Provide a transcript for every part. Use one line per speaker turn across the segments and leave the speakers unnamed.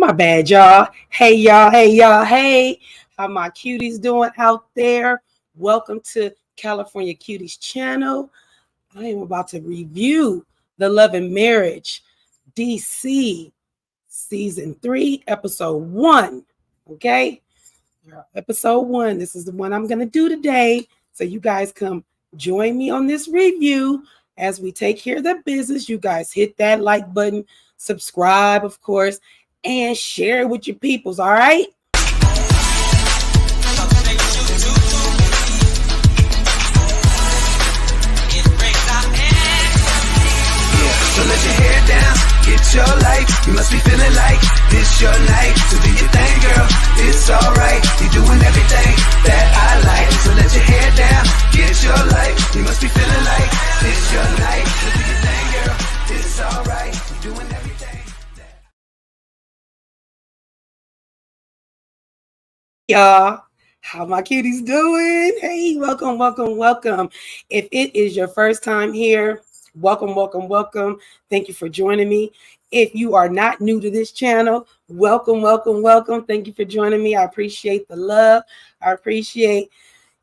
My bad, y'all. Hey, y'all. Hey, y'all. Hey, how my cuties doing out there? Welcome to California Cuties channel. I am about to review the Love and Marriage DC season 3, episode 1. Okay, episode 1. This is the one I'm gonna do today. So you guys come join me on this review as we take care of the business. You guys hit that like button, subscribe, of course, and share it with your peoples. All right.
So let your hair down, get your life. You must be feeling like this your night. So do your thing, girl, it's alright. You're doing everything that I like. So let your hair down, get your life. You must be feeling like this your night. So do your thing, girl, it's alright. You're doing everything.
Y'all, how my cuties doing? Hey, welcome, welcome, welcome. If it is your first time here, welcome, welcome, welcome. Thank you for joining me. If you are not new to this channel, welcome, welcome, welcome. Thank you for joining me. I appreciate the love. I appreciate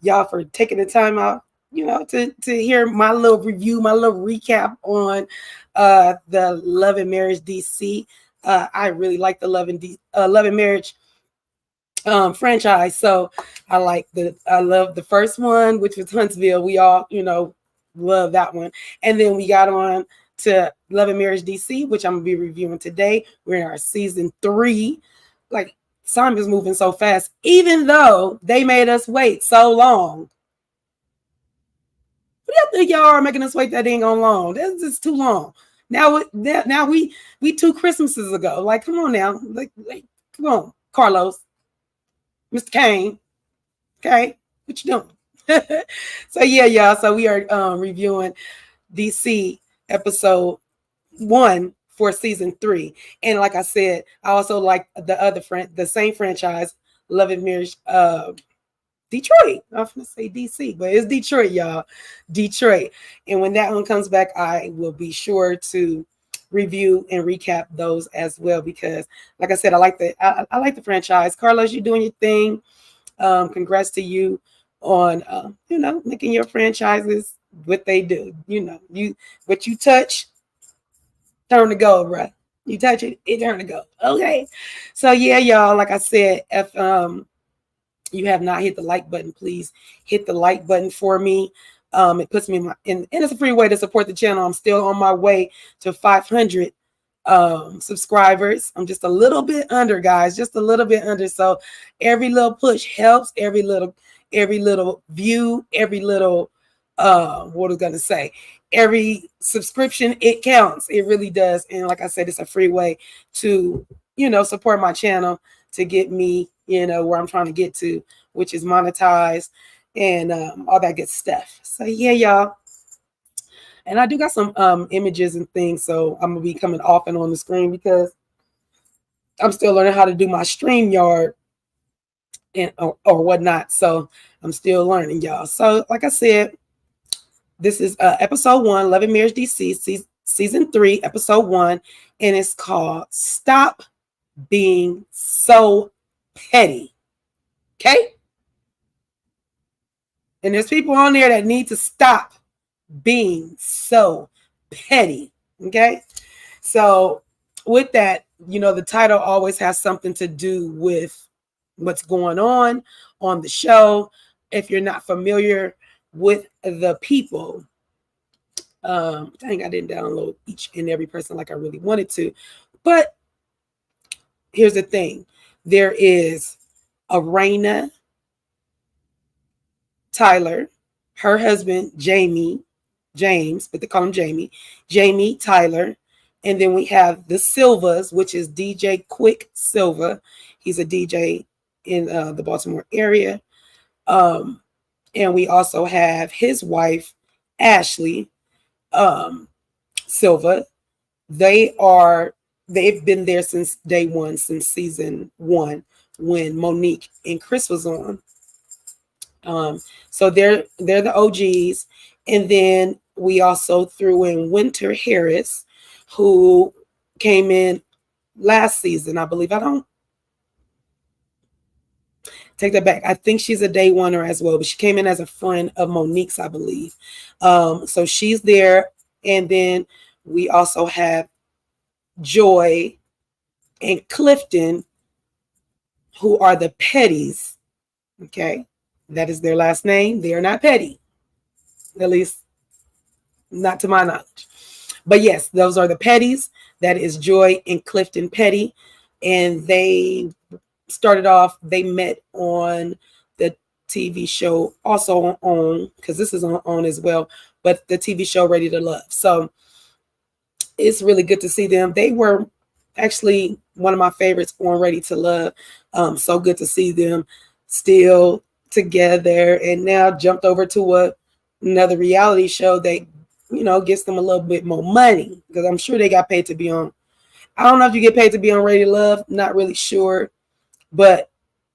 y'all for taking the time out, to hear my little review, my little recap on the Love and Marriage DC. I really like the Love and Marriage franchise. So I love the first one, which was Huntsville. We all, love that one. And then we got on to Love and Marriage DC, which I'm gonna be reviewing today. We're in our season 3. Like, time is moving so fast, even though they made us wait so long. What do y'all think y'all are making us wait that dang on long? That's just too long. Now we 2 Christmases ago. Like, come on now. Like come on, Carlos. Mr. Kane, okay, what you doing? So yeah, y'all. So we are reviewing DC episode 1 for season 3, and like I said, I also like the same franchise, Love and Marriage, Detroit. I was gonna say DC, but it's Detroit, y'all. Detroit, and when that one comes back, I will be sure to review and recap those as well, because like I said, I like the franchise. Carlos, you're doing your thing. Congrats to you on making your franchises what they do. What you touch turn to gold, bruh. You touch it, it turn to gold. Okay, so yeah, y'all, like I said, if you have not hit the like button, please hit the like button for me. It puts me and it's a free way to support the channel. I'm still on my way to 500 subscribers. I'm just a little bit under, guys, just a little bit under. So every little push helps. Every little view, every little what was gonna say, every subscription, it counts. It really does. And like I said, it's a free way to support my channel, to get me where I'm trying to get to, which is monetized and all that good stuff. So yeah, y'all. And I do got some images and things, so I'm gonna be coming off and on the screen because I'm still learning how to do my StreamYard and or whatnot. So I'm still learning, y'all. So like I said, this is episode 1, Love and Marriage DC, season 3, episode 1, and it's called Stop Being So Petty. Okay? And there's people on there that need to stop being so petty. Okay, so with that, the title always has something to do with what's going on the show. If you're not familiar with the people, dang, I didn't download each and every person like I really wanted to, but here's the thing. There is Arena, Tyler, her husband James, but they call him Jamie, Tyler, and then we have the Silvas, which is DJ Quick Silva. He's a DJ in the Baltimore area, and we also have his wife Ashley Silva. They've been there since day 1, since season 1, when Monique and Chris was on. So they're the OGs. And then we also threw in Winter Harris, who came in last season, I believe. I don't take that back. I think she's a day oneer as well, but she came in as a friend of Monique's, I believe. So she's there. And then we also have Joy and Clifton, who are the Petties. Okay. That is their last name. They are not petty, at least not to my knowledge. But yes, those are the Petties. That is Joy and Clifton Petty. And they started off, they met on the TV show, also on, because this is on as well, but the TV show Ready to Love. So it's really good to see them. They were actually one of my favorites on Ready to Love. So good to see them still together, and now jumped over to another reality show that, gets them a little bit more money, because I'm sure they got paid to be on. I don't know if you get paid to be on Ready to Love, not really sure, but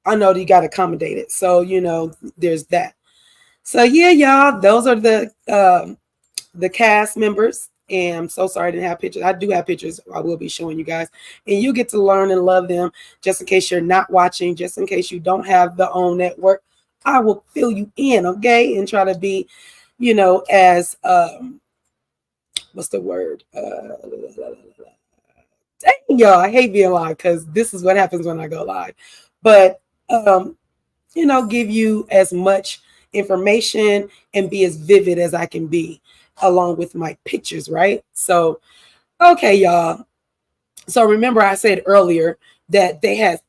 I know that you got to accommodate it. So, there's that. So yeah, y'all, those are the cast members. And I'm so sorry I didn't have pictures. I do have pictures I will be showing you guys. And you get to learn and love them, just in case you're not watching, just in case you don't have the OWN network. I will fill you in, okay? And try to be, as what's the word? Dang, y'all, I hate being live, because this is what happens when I go live. But give you as much information and be as vivid as I can be, along with my pictures, right? So, okay, y'all. So remember I said earlier that they had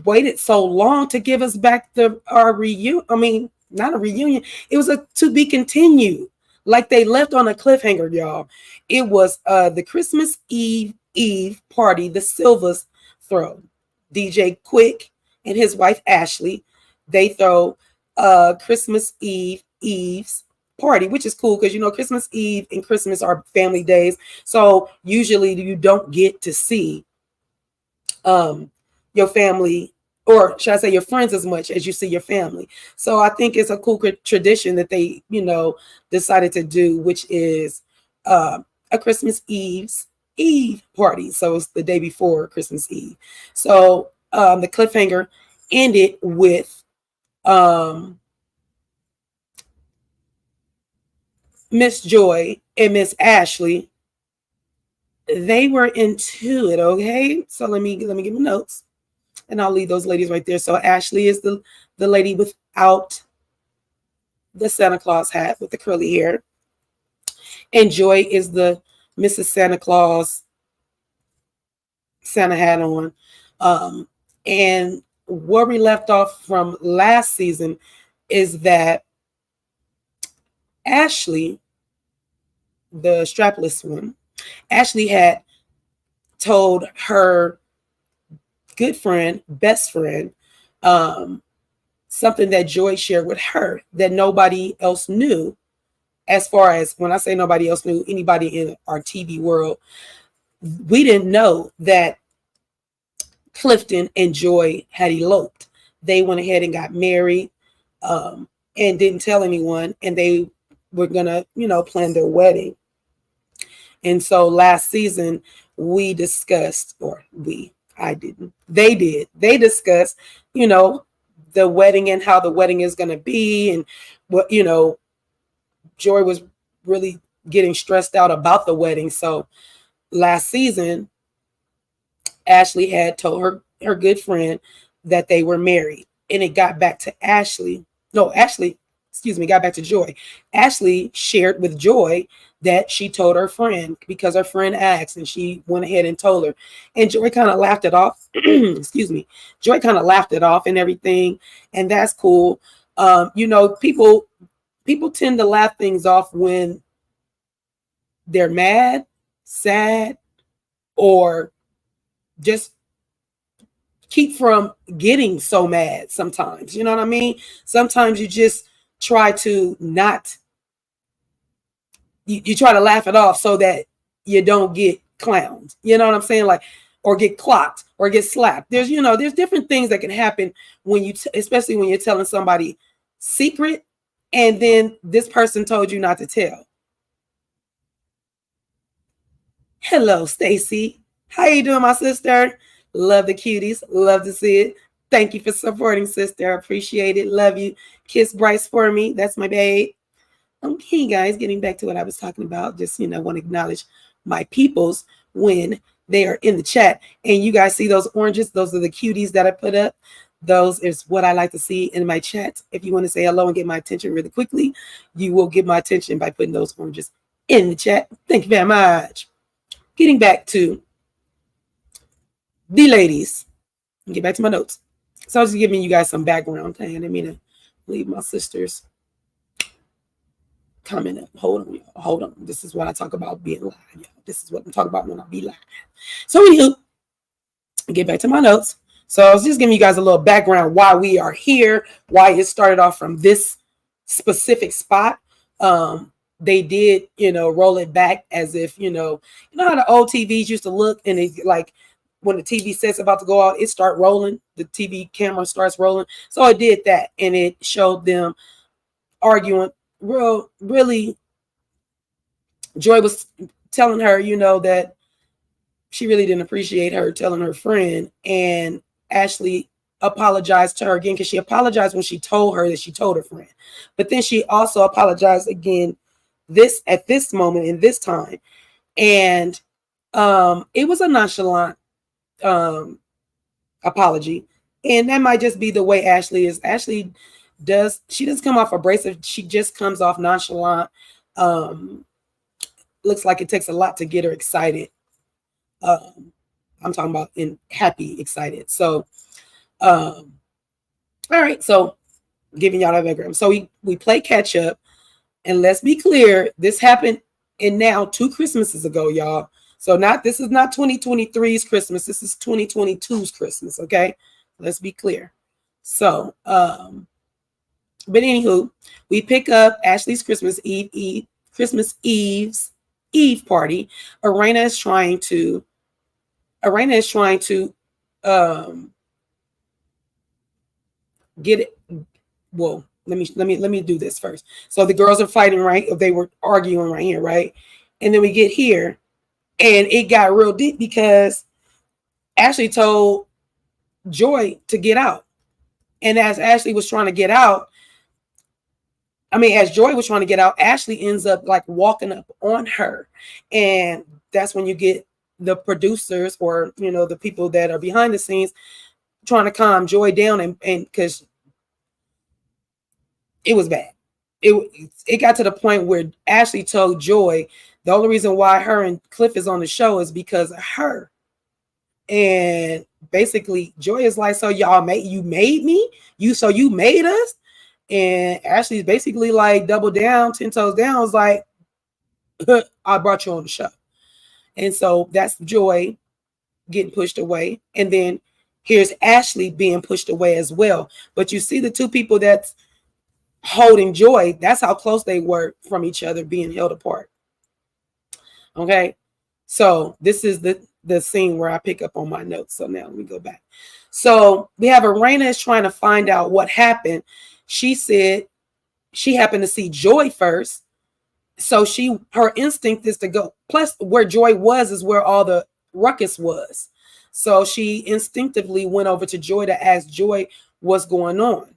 waited so long to give us back our reunion. I mean, not a reunion. It was a to be continued. Like they left on a cliffhanger, y'all. It was the Christmas Eve party, the Silvers throw. DJ Quick and his wife Ashley, they throw Christmas Eve's party, which is cool, because Christmas Eve and Christmas are family days. So usually you don't get to see your family, or should I say your friends, as much as you see your family. So I think it's a cool tradition that they, decided to do, which is a Christmas Eve party. So it's the day before Christmas Eve. So the cliffhanger ended with Miss Joy and Miss Ashley. They were into it, okay? So let me get my notes, and I'll leave those ladies right there. So Ashley is the lady without the Santa Claus hat with the curly hair, and Joy is the Mrs. Santa Claus Santa hat on. And where we left off from last season is that Ashley, the strapless one, Ashley had told her good friend, best friend, something that Joy shared with her that nobody else knew. As far as, when I say nobody else knew, anybody in our TV world, we didn't know that Clifton and Joy had eloped. They went ahead and got married, and didn't tell anyone, and they were gonna, plan their wedding. And so last season we discussed, I didn't, they did. They discussed, the wedding and how the wedding is going to be, and what, Joy was really getting stressed out about the wedding. So last season, Ashley had told her good friend that they were married, and it got back to got back to Joy. Ashley shared with Joy that she told her friend, because her friend asked, and she went ahead and told her. And Joy kind of laughed it off. Excuse me. Joy kind of laughed it off and everything, and that's cool. People tend to laugh things off when they're mad, sad, or just keep from getting so mad sometimes. You know what I mean? Sometimes you just try to not, you try to laugh it off so that you don't get clowned. You know what I'm saying? Like, or get clocked or get slapped. There's different things that can happen when especially when you're telling somebody secret, and then this person told you not to tell. Hello, Stacy. How you doing, my sister? Love the cuties. Love to see it. Thank you for supporting, sister. I appreciate it. Love you. Kiss Bryce for me. That's my babe. Okay, guys, getting back to what I was talking about. Just, want to acknowledge my peoples when they are in the chat. And you guys see those oranges? Those are the cuties that I put up. Those is what I like to see in my chat. If you want to say hello and get my attention really quickly, you will get my attention by putting those oranges in the chat. Thank you very much. Getting back to the ladies. Get back to my notes. So I was just giving you guys some background. I didn't mean to leave my sisters coming up. Hold on. This is what I talk about being live, y'all. This is what I'm talking about when I be live. So anywho, get back to my notes. So I was just giving you guys a little background why we are here, why it started off from this specific spot. They did, roll it back as if, how the old TVs used to look, and it's like when the TV set's about to go out, it start rolling. The TV camera starts rolling. So it did that, and it showed them arguing. Really, Joy was telling her, that she really didn't appreciate her telling her friend, and Ashley apologized to her again, because she apologized when she told her that she told her friend, but then she also apologized again at this moment in this time, and it was a nonchalant apology, and that might just be the way Ashley is. Ashley doesn't come off abrasive. She just comes off nonchalant. Looks like it takes a lot to get her excited. I'm talking about in happy, excited. So, all right. So, giving y'all that background. So we play catch up, and let's be clear, this happened in now 2 Christmases ago, y'all. So this is not 2023's Christmas. This is 2022's Christmas. Okay, let's be clear. So, but anywho, we pick up Ashley's Christmas Eve party. Arena is trying to get it. Well, let me do this first. So the girls are fighting, right? They were arguing right here, right? And then we get here, and it got real deep because Ashley told Joy to get out. And as Ashley was trying to get out, as Joy was trying to get out, Ashley ends up like walking up on her. And that's when you get the producers, or, the people that are behind the scenes, trying to calm Joy down, and because it was bad. It got to the point where Ashley told Joy the only reason why her and Cliff is on the show is because of her. And basically Joy is like, so you made me? You made us? And Ashley's basically like double down, 10 toes down, was like, I brought you on the show. And so that's Joy getting pushed away. And then here's Ashley being pushed away as well. But you see the two people that's holding Joy, that's how close they were from each other, being held apart. Okay. So this is the scene where I pick up on my notes. So now let me go back. So we have Arena is trying to find out what happened. She said she happened to see Joy first. So her instinct is to go. Plus, where Joy was is where all the ruckus was. So she instinctively went over to Joy to ask Joy what's going on.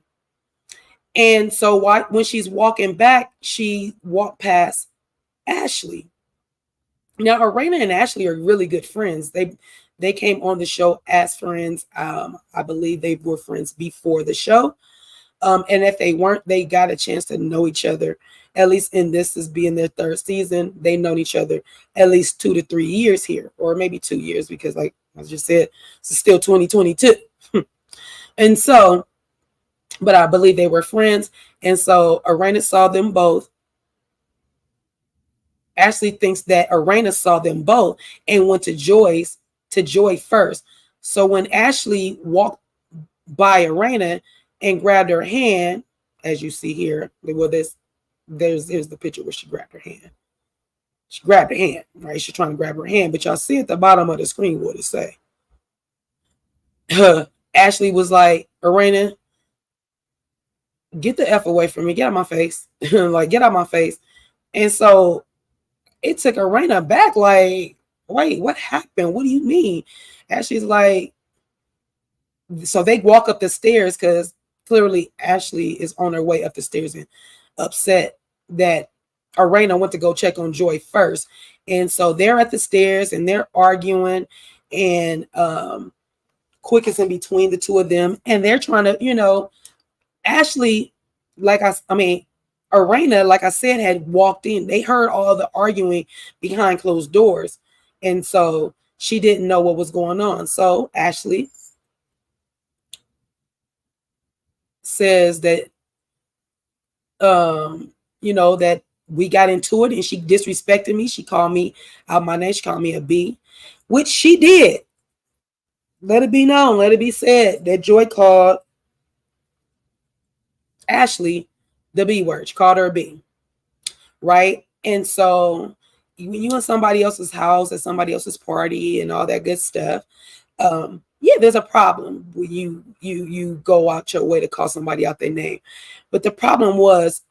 And so when she's walking back, she walked past Ashley. Now, Arena and Ashley are really good friends. They came on the show as friends. I believe they were friends before the show. And if they weren't, they got a chance to know each other. At least in this is being their 3rd season. They've known each other at least 2 to 3 years here, or maybe 2 years, because like I just said, it's still 2022. And so, but I believe they were friends. And so Arena saw them both. Ashley thinks that Arena saw them both and went to Joy first. So when Ashley walked by Arena and grabbed her hand, as you see here, well, there's the picture where she grabbed her hand. She grabbed her hand, right? She's trying to grab her hand, but y'all see at the bottom of the screen what it say. Ashley was like, Arena, get the F away from me. Get out my face. Like, get out my face. And so it took Arena back, like, wait, what happened? What do you mean? Ashley's like, so they walk up the stairs because clearly Ashley is on her way up the stairs and upset that Arena went to go check on Joy first. And so they're at the stairs and they're arguing, and Quick is in between the two of them, and they're trying to, Ashley, I mean, Arena, like I said, had walked in. They heard all the arguing behind closed doors. And so she didn't know what was going on. So Ashley says that, that we got into it and she disrespected me. She called me out my name. She called me a B, which she did. Let it be known, let it be said that Joy called Ashley the B word. She called her a B, right? And so when you in somebody else's house at somebody else's party and all that good stuff, yeah, there's a problem when you go out your way to call somebody out their name. But the problem was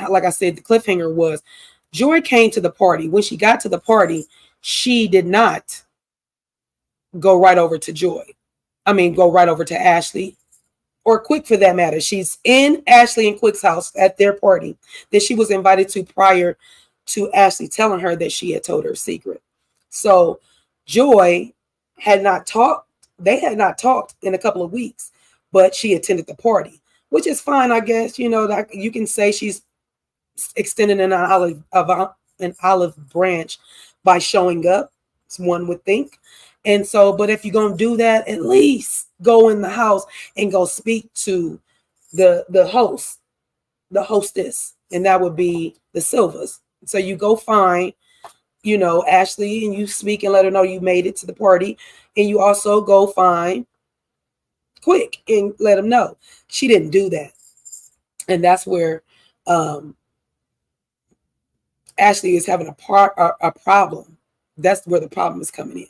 like I said, the cliffhanger was Joy came to the party. When she got to the party, she did not go right over to Joy. Go right over to Ashley or Quick for that matter. She's in Ashley and Quick's house at their party that she was invited to prior to Ashley telling her that she had told her secret. So Joy had not talked. They had not talked in a couple of weeks, but she attended the party, which is fine, I guess. Like you can say she's extending an olive branch by showing up, one would think. And so, but if you're going to do that, at least go in the house and go speak to the hostess, and that would be the Silvas. So you go find, Ashley, and you speak and let her know you made it to the party. And you also go find Quick and let him know. She didn't do that. And that's where Ashley is having a problem. That's where the problem is coming in.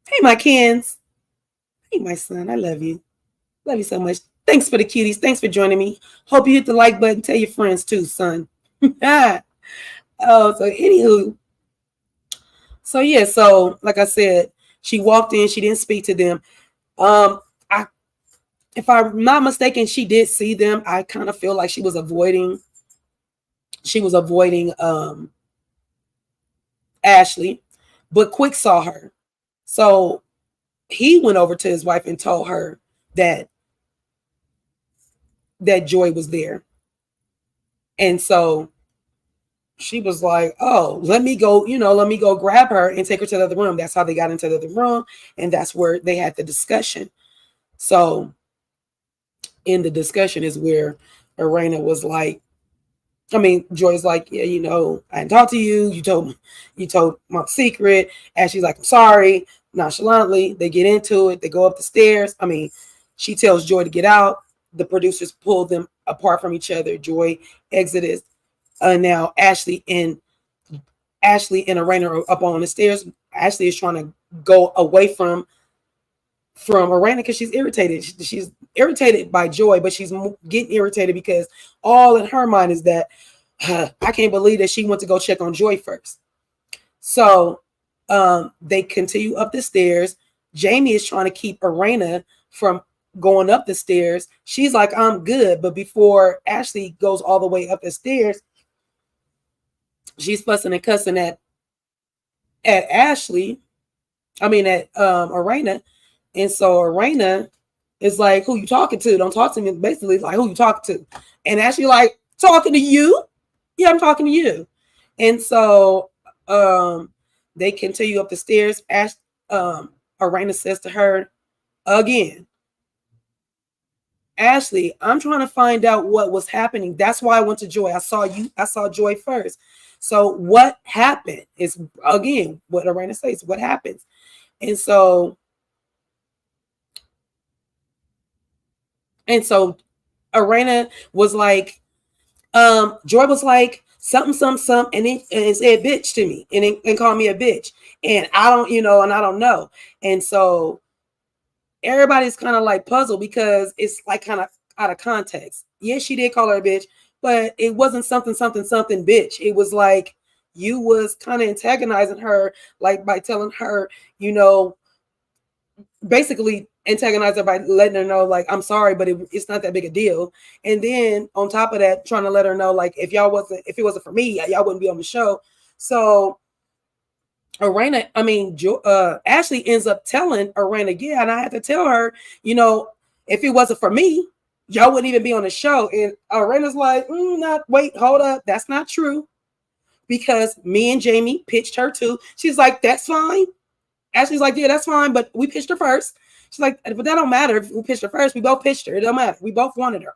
Hey, my Kens. Hey, my son. I love you. Love you so much. Thanks for the cuties. Thanks for joining me. Hope you hit the like button. Tell your friends too, son. So anywho. So yeah, so like I said, she walked in, she didn't speak to them. If I'm not mistaken, she did see them. I kind of feel like she was avoiding Ashley, but Quick saw her. So he went over to his wife and told her that Joy was there. And so she was like, oh, let me go grab her and take her to the other room. That's how they got into the other room. And that's where they had the discussion. So in the discussion is where Arena was like, Joy's like, yeah, I didn't talk to you. You told my secret. And she's like, I'm sorry. Nonchalantly, they get into it. They go up the stairs. She tells Joy to get out. The producers pull them apart from each other. Joy exited. Now Ashley and Arena are up on the stairs. Ashley is trying to go away from Arena because she's irritated. She's irritated by Joy, but she's getting irritated because all in her mind is that I can't believe that she went to go check on Joy first. So they continue up the stairs. Jamie is trying to keep Arena from going up the stairs. She's like, I'm good. But before Ashley goes all the way up the stairs, she's fussing and cussing at Ashley. At Arena. And so Arena is like, who you talking to? Don't talk to me. Basically, like, who you talking to? And Ashley like, talking to you? Yeah, I'm talking to you. And so they continue up the stairs. Arena says to her again, Ashley, I'm trying to find out what was happening. That's why I went to Joy. I saw Joy first. So what happened is, again, what Arena says, what happens. And so Arena was like, Joy was like, something, and said bitch to me and called me a bitch. And I don't know. And so everybody's kind of like puzzled because it's like kind of out of context. Yes, she did call her a bitch, but it wasn't something bitch. It was like, you was kind of antagonizing her, like by telling her, you know, basically antagonize her by letting her know, like, I'm sorry, but it's not that big a deal. And then on top of that, trying to let her know, like, if it wasn't for me, y'all wouldn't be on the show. So Ashley ends up telling Arena, yeah, and I had to tell her, you know, if it wasn't for me, y'all wouldn't even be on the show. And Arena's like, not wait, hold up, that's not true, because me and Jamie pitched her too. She's like, that's fine. Ashley's like, yeah, that's fine, but we pitched her first. She's like, but that don't matter if we pitched her first. We both pitched her. It don't matter. We both wanted her.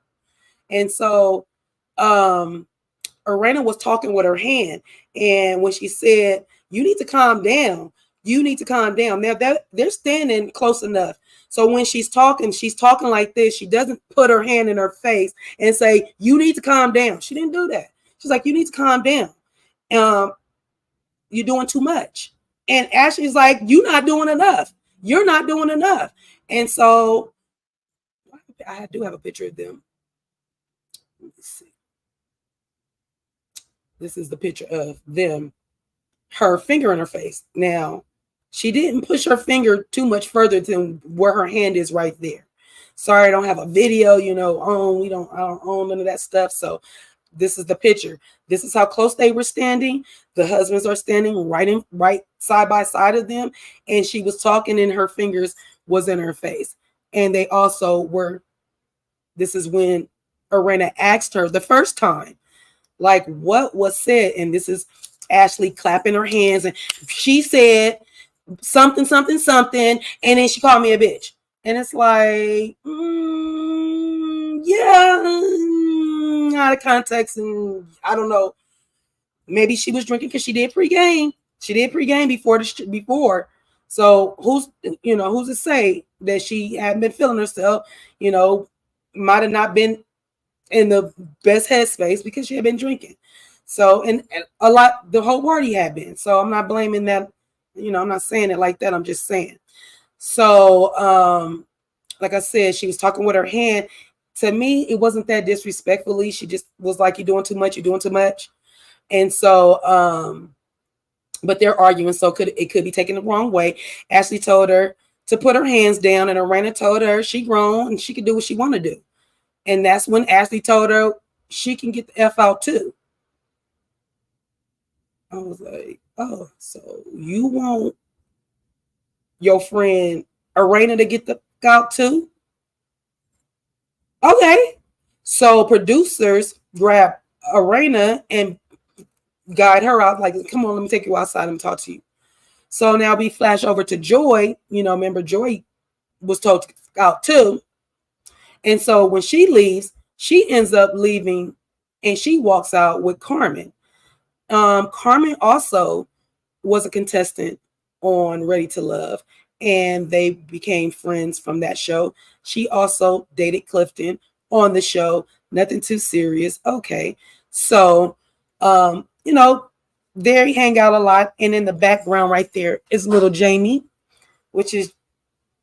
And so Arena was talking with her hand. And when she said, you need to calm down. You need to calm down. Now that they're standing close enough. So when she's talking like this. She doesn't put her hand in her face and say, you need to calm down. She didn't do that. She's like, you need to calm down. You're doing too much. And Ashley's like, you're not doing enough. You're not doing enough. And so I do have a picture of them. Let me see. This is the picture of them, her finger in her face. Now, she didn't push her finger too much further than where her hand is right there. Sorry, I don't have a video, I don't own none of that stuff. So this is the picture. This is how close they were standing. The husbands are standing right side by side of them. And she was talking and her fingers was in her face. And they also were, this is when Arena asked her the first time, like, what was said? And this is Ashley clapping her hands. And she said something, something, something. And then she called me a bitch. And it's like, yeah, out of context. And I don't know. Maybe she was drinking because she did pregame. She did pregame before. So who's to say that she hadn't been feeling herself, might have not been in the best headspace because she had been drinking. So, and the whole party had been. So I'm not blaming that. I'm not saying it like that. I'm just saying. So, like I said, she was talking with her hand. To me, it wasn't that disrespectfully. She just was like, you're doing too much. You're doing too much. And so, but they're arguing. So it could be taken the wrong way. Ashley told her to put her hands down, and Arena told her she grown and she could do what she want to do. And that's when Ashley told her she can get the F out too. I was like, oh, so you want your friend Arena to get the F out too? Okay. So producers grab Arena and guide her out, like, come on, let me take you outside and talk to you. So now we flash over to Joy. Remember Joy was told to out too. And so when she leaves, she ends up leaving and she walks out with Carmen. Carmen also was a contestant on Ready to Love, and they became friends from that show. She also dated Clifton on the show. Nothing too serious. Okay. So, they hang out a lot. And in the background right there is little Jamie, which is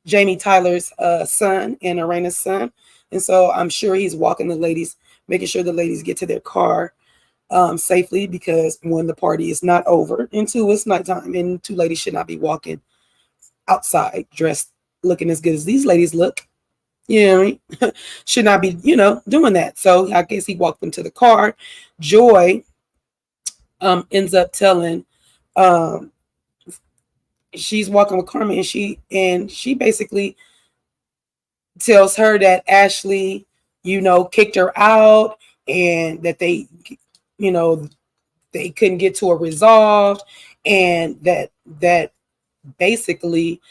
Jamie Tyler's son and Arena's son. And so I'm sure he's walking the ladies, making sure the ladies get to their car safely, because one, the party is not over, and two, it's nighttime, and two ladies should not be walking outside dressed looking as good as these ladies look. Should not be, doing that. So I guess he walked them to the car. Joy ends up telling she's walking with Carmen, and she basically tells her that Ashley, kicked her out, and that they couldn't get to a resolve, and that basically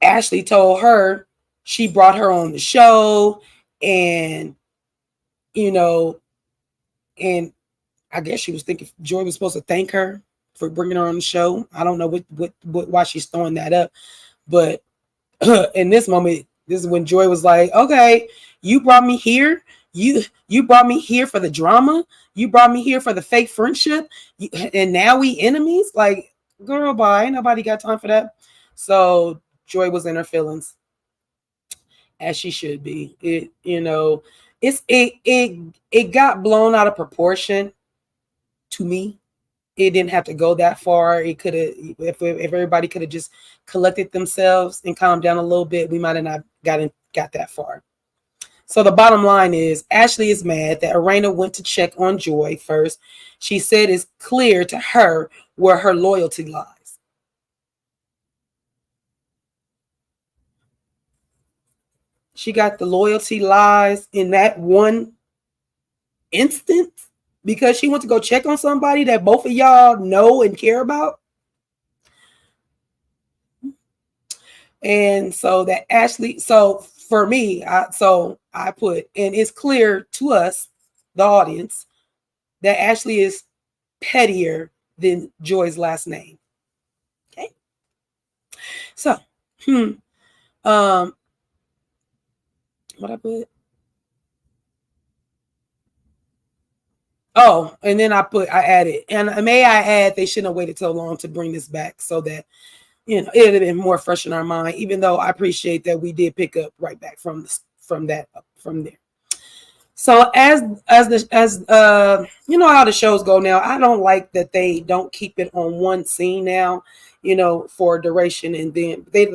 Ashley told her she brought her on the show, and and I guess she was thinking Joy was supposed to thank her for bringing her on the show. I don't know why she's throwing that up, but in this moment, this is when Joy was like, okay, you brought me here. You brought me here for the drama. You brought me here for the fake friendship. And now we enemies? Like, girl, bye. Ain't nobody got time for that. So Joy was in her feelings, as she should be. It got blown out of proportion. to me. It didn't have to go that far. It could have, if everybody could have just collected themselves and calmed down a little bit, we might have not got that far. So the bottom line is Ashley is mad that Arena went to check on Joy first. She said it's clear to her where her loyalty lies. She got the loyalty lies in that one instance because she went to go check on somebody that both of y'all know and care about. And so that Ashley, so for me, I put, and it's clear to us, the audience, that Ashley is pettier than Joy's last name. Okay. So, what I put? Oh, and then I added, and may I add, they shouldn't have waited so long to bring this back so that, it would have been more fresh in our mind, even though I appreciate that we did pick up right back from there. So as you know how the shows go now, I don't like that they don't keep it on one scene now, for duration, and then they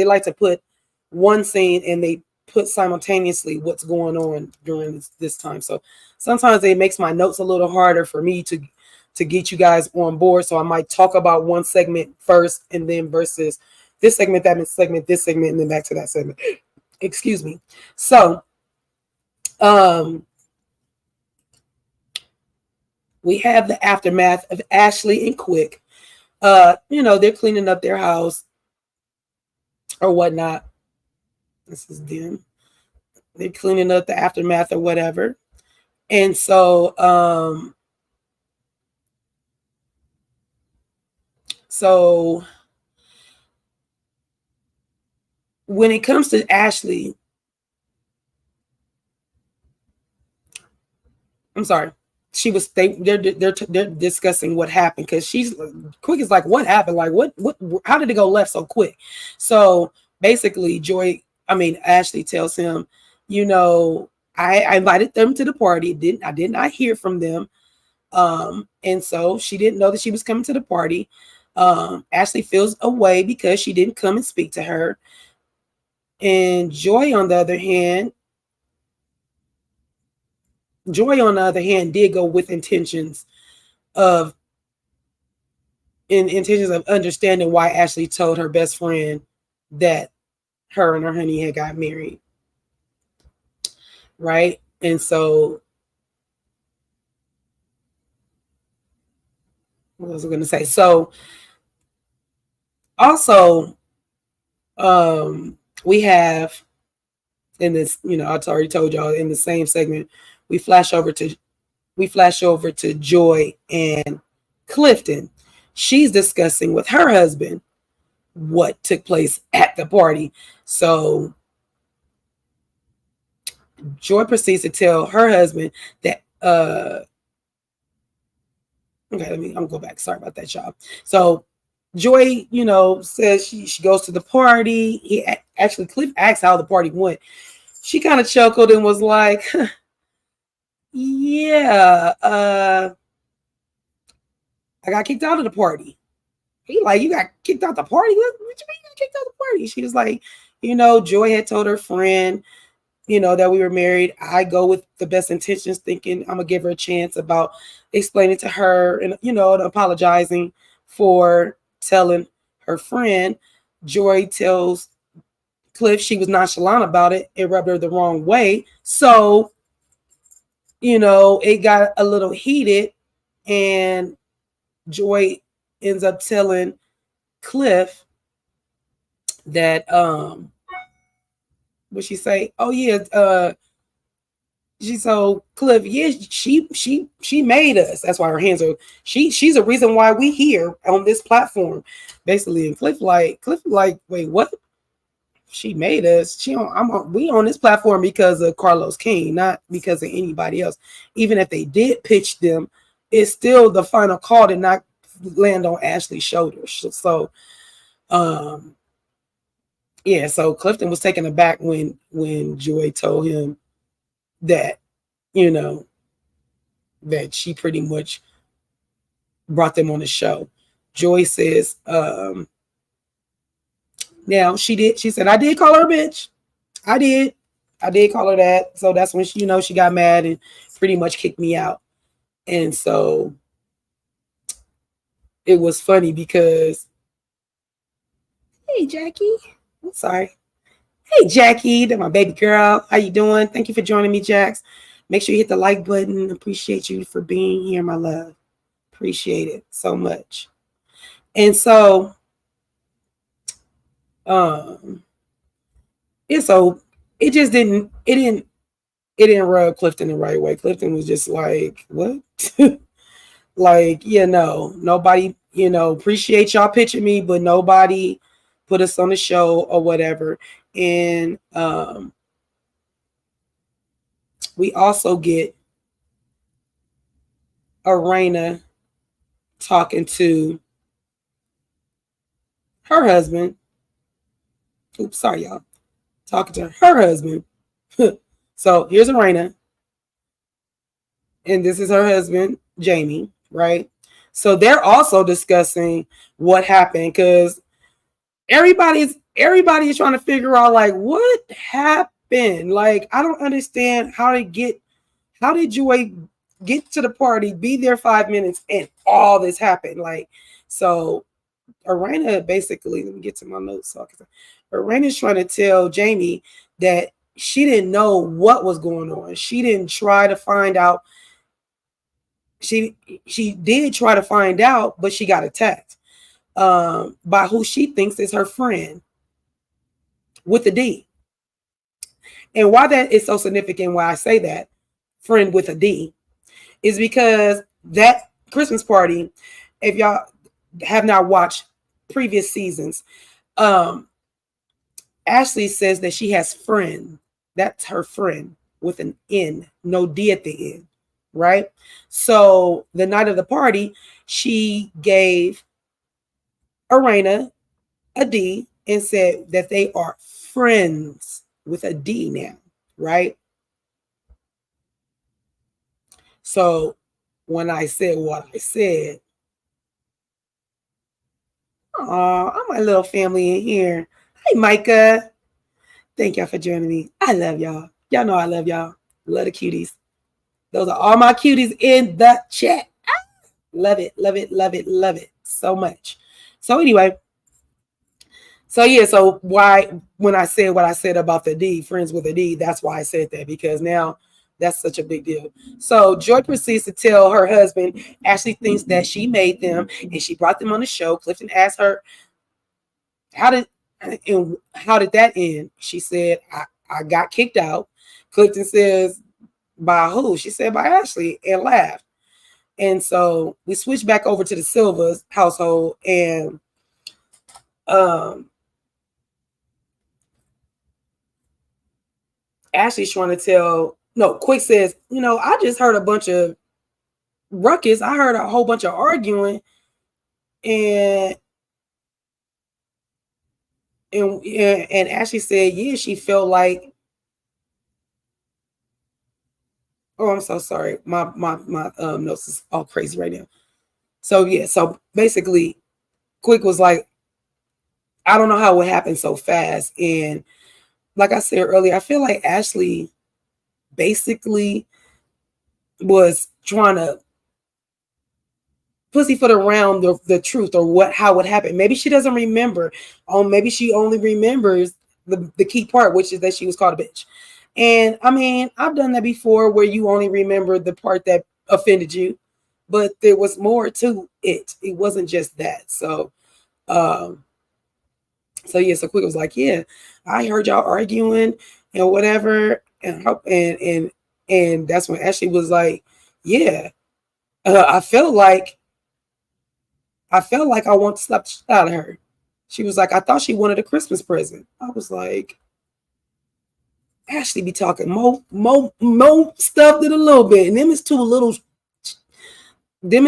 like to put one scene and they put simultaneously what's going on during this time. So sometimes it makes my notes a little harder for me to get you guys on board. So I might talk about one segment first and then versus this segment, that segment, this segment, and then back to that segment. Excuse me. So we have the aftermath of Ashley and Quick. They're cleaning up their house or whatnot. This is them. They're cleaning up the aftermath or whatever. And so when it comes to Ashley, I'm sorry. They're discussing what happened because she's Quick is like, what happened? Like what how did it go left so quick? So basically Ashley tells him, I invited them to the party. I did not hear from them. And so she didn't know that she was coming to the party. Ashley feels away because she didn't come and speak to her. And Joy, on the other hand, did go with intentions of understanding why Ashley told her best friend that her and her honey had got married. Right? And so what was I going to say? So also, we have in this, I already told y'all in the same segment, we flash over to Joy and Clifton. She's discussing with her husband what took place at the party. So Joy proceeds to tell her husband that okay, I'm gonna go back. Sorry about that, y'all. So Joy, says she goes to the party. Cliff asked how the party went. She kind of chuckled and was like, yeah, I got kicked out of the party. He like, you got kicked out the party? What you mean you got kicked out the party? She was like, Joy had told her friend, that we were married. I go with the best intentions, thinking I'm gonna give her a chance about explaining to her and, and apologizing for telling her friend. Joy tells Cliff she was nonchalant about it. It rubbed her the wrong way. So, it got a little heated, and Joy ends up telling Cliff that what she say? Oh yeah, she told Cliff, yeah, she made us. That's why her hands are she's a reason why we here on this platform, basically. And Cliff like, wait, what? She made us. We on this platform because of Carlos King, not because of anybody else. Even if they did pitch them, it's still the final call did not land on Ashley's shoulders. So yeah, so Clifton was taken aback when Joy told him that, that she pretty much brought them on the show. Joy says, now she said, I did call her a bitch. I did. I did call her that. So that's when she, she got mad and pretty much kicked me out. And so it was funny because, hey Jackie. I'm sorry. Hey Jackie, that's my baby girl. How you doing? Thank you for joining me, Jax. Make sure you hit the like button. Appreciate you for being here, my love. Appreciate it so much. And so and so it just didn't rub Clifton the right way. Clifton was just like, what? Like, nobody, appreciate y'all pitching me, but nobody put us on the show or whatever. And we also get Arena talking to her husband. Oops, sorry, y'all. Talking to her husband. So here's Arena. And this is her husband, Jamie, right? So they're also discussing what happened because everybody's trying to figure out like what happened. Like, I don't understand how did Joy get to the party, be there 5 minutes, and all this happened. Like, so Arena basically, let me get to my notes. Arena's trying to tell Jamie that she didn't know what was going on. She didn't try to find out. She did try to find out, but she got attacked by who she thinks is her friend with a D. And why that is so significant, why I say that, friend with a D, is because that Christmas party, if y'all have not watched previous seasons, Ashley says that she has friend. That's her friend with an N, no D at the end, right? So the night of the party, she gave Arena a D and said that they are friends with a D now, right? So when I said what I said, I'm my little family in here. Hey, Micah. Thank y'all for joining me. I love y'all. Y'all know I love y'all. Love the cuties. Those are all my cuties in the chat. Love it, love it, love it, love it so much. So anyway, so why when I said what I said about the D, friends with a D, that's why I said that, because now that's such a big deal. So Joy proceeds to tell her husband Ashley thinks that she made them and she brought them on the show. Clifton asked her, how did that end? She said, I got kicked out. Clifton says, by who? She said, by Ashley, and laughed. And so we switched back over to the Silvers household, and Ashley's trying to Quick says, I just heard a bunch of ruckus. I heard a whole bunch of arguing, and Ashley said, yeah, she felt like, oh, I'm so sorry. My notes is all crazy right now. So yeah, so basically, Quick was like, I don't know how it happened so fast. And like I said earlier, I feel like Ashley basically was trying to pussyfoot around the truth or how it happened. Maybe she doesn't remember. Maybe she only remembers the key part, which is that she was called a bitch. And I mean, I've done that before where you only remember the part that offended you, but there was more to it. It wasn't just that. So so Quick was like, yeah, I heard y'all arguing and whatever. And that's when Ashley was like, yeah, I felt like I want to slap the shit out of her. She was like, I thought she wanted a Christmas present. I was like, Ashley be talking more stuff than a little bit. And them is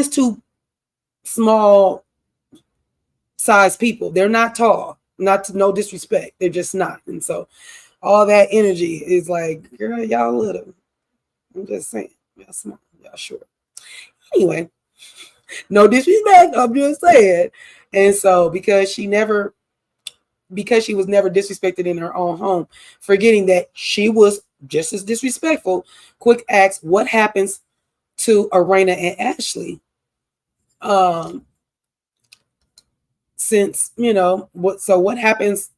two small size people. They're not tall. No disrespect. They're just not. And so all that energy is like, girl, y'all little. I'm just saying. Y'all small. Y'all short. Anyway. No disrespect, I'm just saying. And so because she was never disrespected in her own home, forgetting that she was just as disrespectful. Quick ask, what happens to Arena and Ashley? Um, since what happens?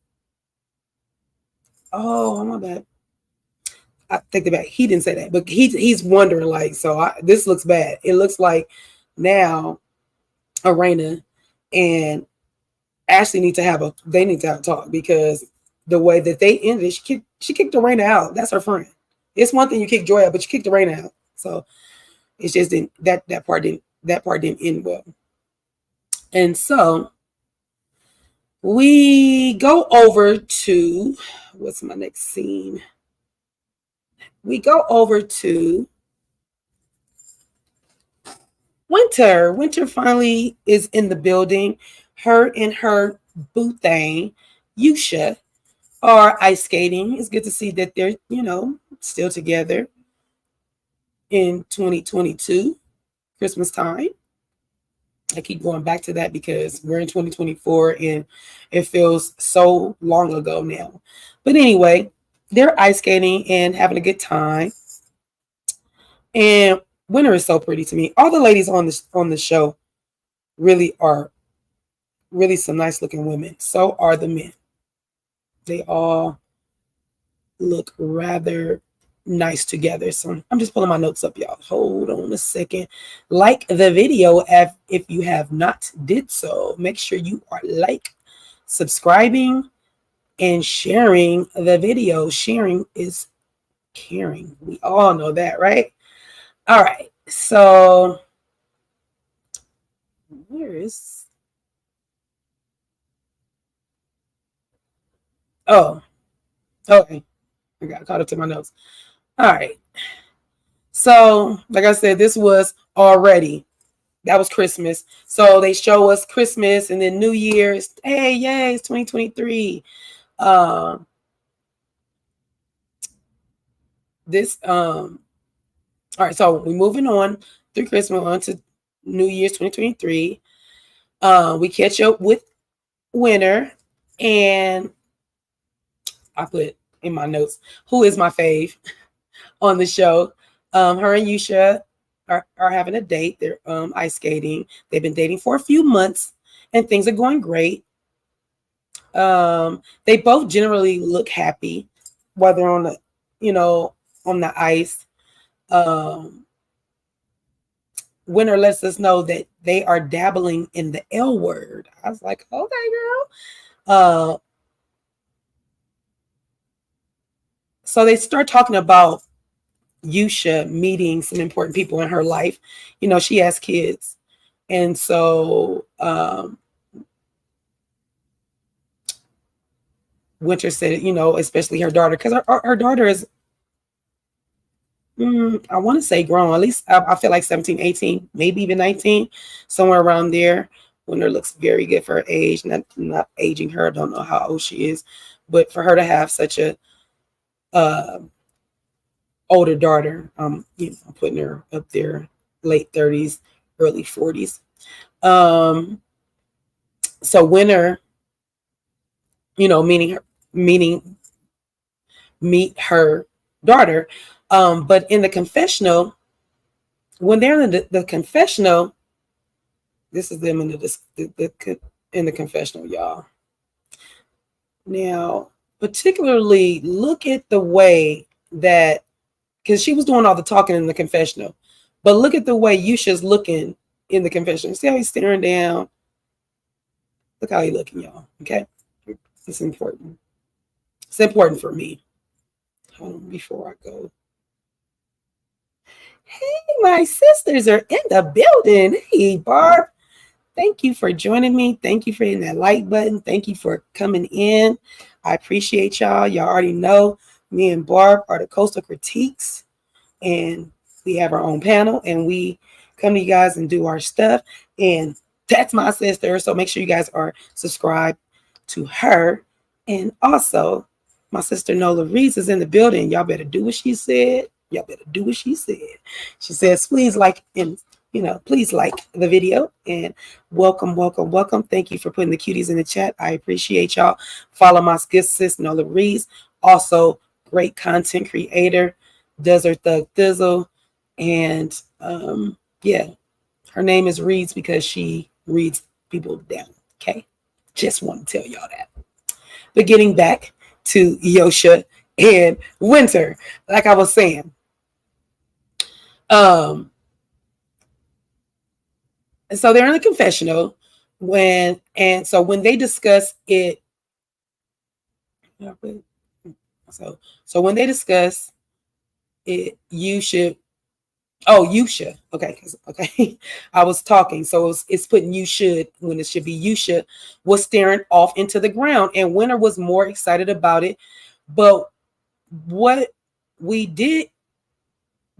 Oh, my bad. I think about he didn't say that, but he's wondering like, this looks bad. It looks like now Arena and Ashley they need to have a talk because the way that they ended it, she kicked Arena out. That's her friend. It's one thing you kick Joy out, but you kicked Arena out. So it's just didn't that part didn't end well. And so we go over to what's my next scene? We go over to Winter. Winter finally is in the building. Her and her boo thing, Yusha, are ice skating. It's good to see that they're, still together in 2022, Christmas time. I keep going back to that because we're in 2024 and it feels so long ago now. But anyway, they're ice skating and having a good time. And Winter is so pretty to me. All the ladies on the show really are really some nice looking women. So are the men. They all look rather nice together. So I'm just pulling my notes up, y'all. Hold on a second. Like the video if you have not did so. Make sure you are subscribing, and sharing the video. Sharing is caring. We all know that, right? All right. So where is oh okay. I got caught up to my notes. All right. So, like I said, this was already that was Christmas. So they show us Christmas and then New Year's. Hey, yay, it's 2023. All right, so we're moving on through Christmas on to New Year's 2023. We catch up with Winter, and I put in my notes who is my fave on the show. Her and Yusha are having a date. They're ice skating. They've been dating for a few months, and things are going great. They both generally look happy, whether on the ice. Winter lets us know that they are dabbling in the L word. I was like, okay, girl. So they start talking about Yusha meeting some important people in her life. She has kids. And so Winter said, especially her daughter, because her daughter is, I want to say grown, at least I feel like 17, 18, maybe even 19, somewhere around there. Winter looks very good for her age. Not aging her. I don't know how old she is. But for her to have such a older daughter, I'm putting her up there, late 30s, early 40s. So Winter, meet her daughter. But in the confessional, when they're in the confessional, this is them in the confessional, y'all. Now, particularly look at the way that, because she was doing all the talking in the confessional, but look at the way Yusha's looking in the confessional. See how he's staring down? Look how he's looking, y'all. Okay? It's important. It's important for me. Hold on before I go. Hey, my sisters are in the building. Hey, Barb. Thank you for joining me. Thank you for hitting that like button. Thank you for coming in. I appreciate y'all. Y'all already know me and Barb are the Coastal Critiques, and we have our own panel, and we come to you guys and do our stuff. And that's my sister. So make sure you guys are subscribed to her. And also, my sister Nola Reese is in the building. Y'all better do what she said. Y'all better do what she said. She says, please like and please like the video and welcome, welcome, welcome. Thank you for putting the cuties in the chat. I appreciate y'all. Follow my good sis Nola Reese, also great content creator, Desert Thug Thizzle, and yeah, her name is Reads because she reads people down. Okay, just want to tell y'all that. But getting back to Yosha and Winter, like I was saying, um, and so they're in the confessional when they discuss it, so when they discuss it, you should. Okay, okay. I was talking, so it's putting you should when it should be you should. Was staring off into the ground, and Winter was more excited about it. But what we did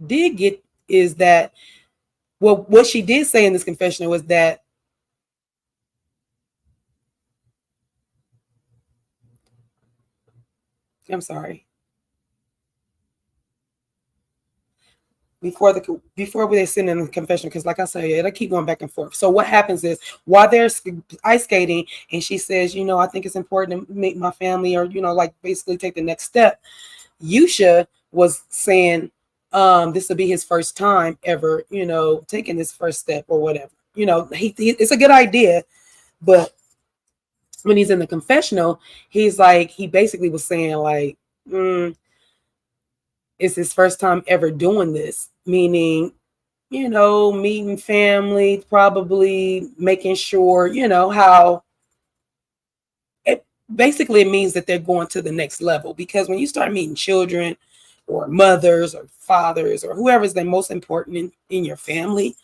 get is that, well, what she did say in this confessional was that, I'm sorry, before they send in the confession, because like I said, it'll keep going back and forth. So what happens is, while they're ice skating and she says, I think it's important to meet my family, or like basically take the next step, Yusha was saying this will be his first time ever, taking this first step or whatever. It's a good idea, but when he's in the confessional, he basically was saying like, it's his first time ever doing this, meaning, meeting family, probably making sure, how it basically it means that they're going to the next level. Because when you start meeting children or mothers or fathers or whoever's the most important in your family,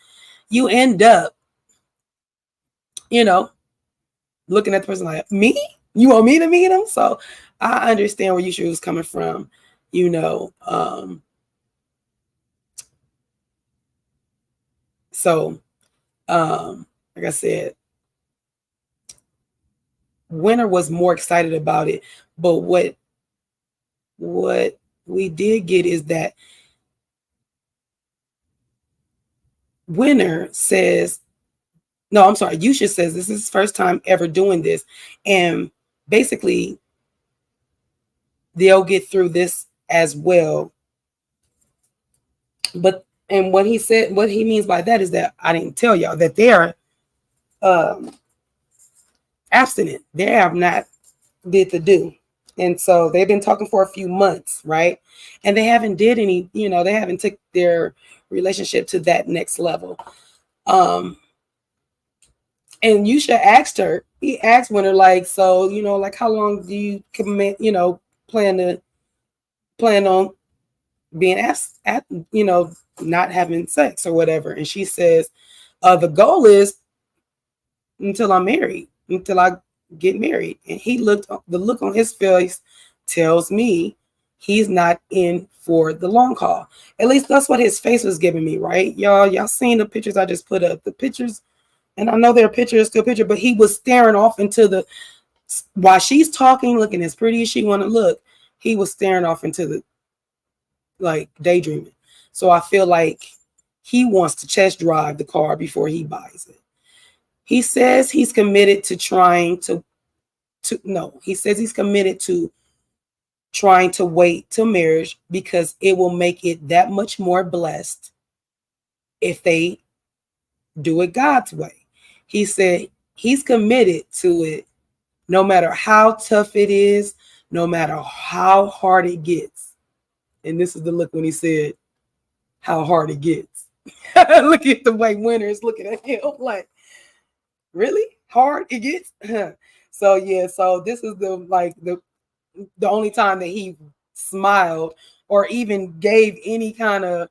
you end up, looking at the person like, me? You want me to meet him? So I understand where Yusha was coming from, so like I said, Winter was more excited about it. But what we did get is that Winter says, no, I'm sorry, Yusha says this is his first time ever doing this. And basically, they'll get through this as well. And what he means by that is that I didn't tell y'all that they are abstinent. They have not did the do. And so they've been talking for a few months, right? And they haven't did any, they haven't took their relationship to that next level. And Yusha asked her, he asked Winter, like, so, like, how long do you commit, plan on being asked at, not having sex or whatever. And she says, the goal is until I'm married, until I get married. And the look on his face tells me he's not in for the long haul. At least that's what his face was giving me, right? Y'all seen the pictures I just put up, the pictures. And I know their picture is still a picture, but he was staring off into while she's talking, looking as pretty as she want to look, he was staring off into the, like, daydreaming. So I feel like he wants to test drive the car before he buys it. He says he's committed to he's committed to trying to wait till marriage because it will make it that much more blessed if they do it God's way. He said he's committed to it no matter how tough it is, no matter how hard it gets. And this is the look when he said how hard it gets. Look at the way Winter is looking at him like, really? Hard it gets? So yeah, so this is the only time that he smiled or even gave any kind of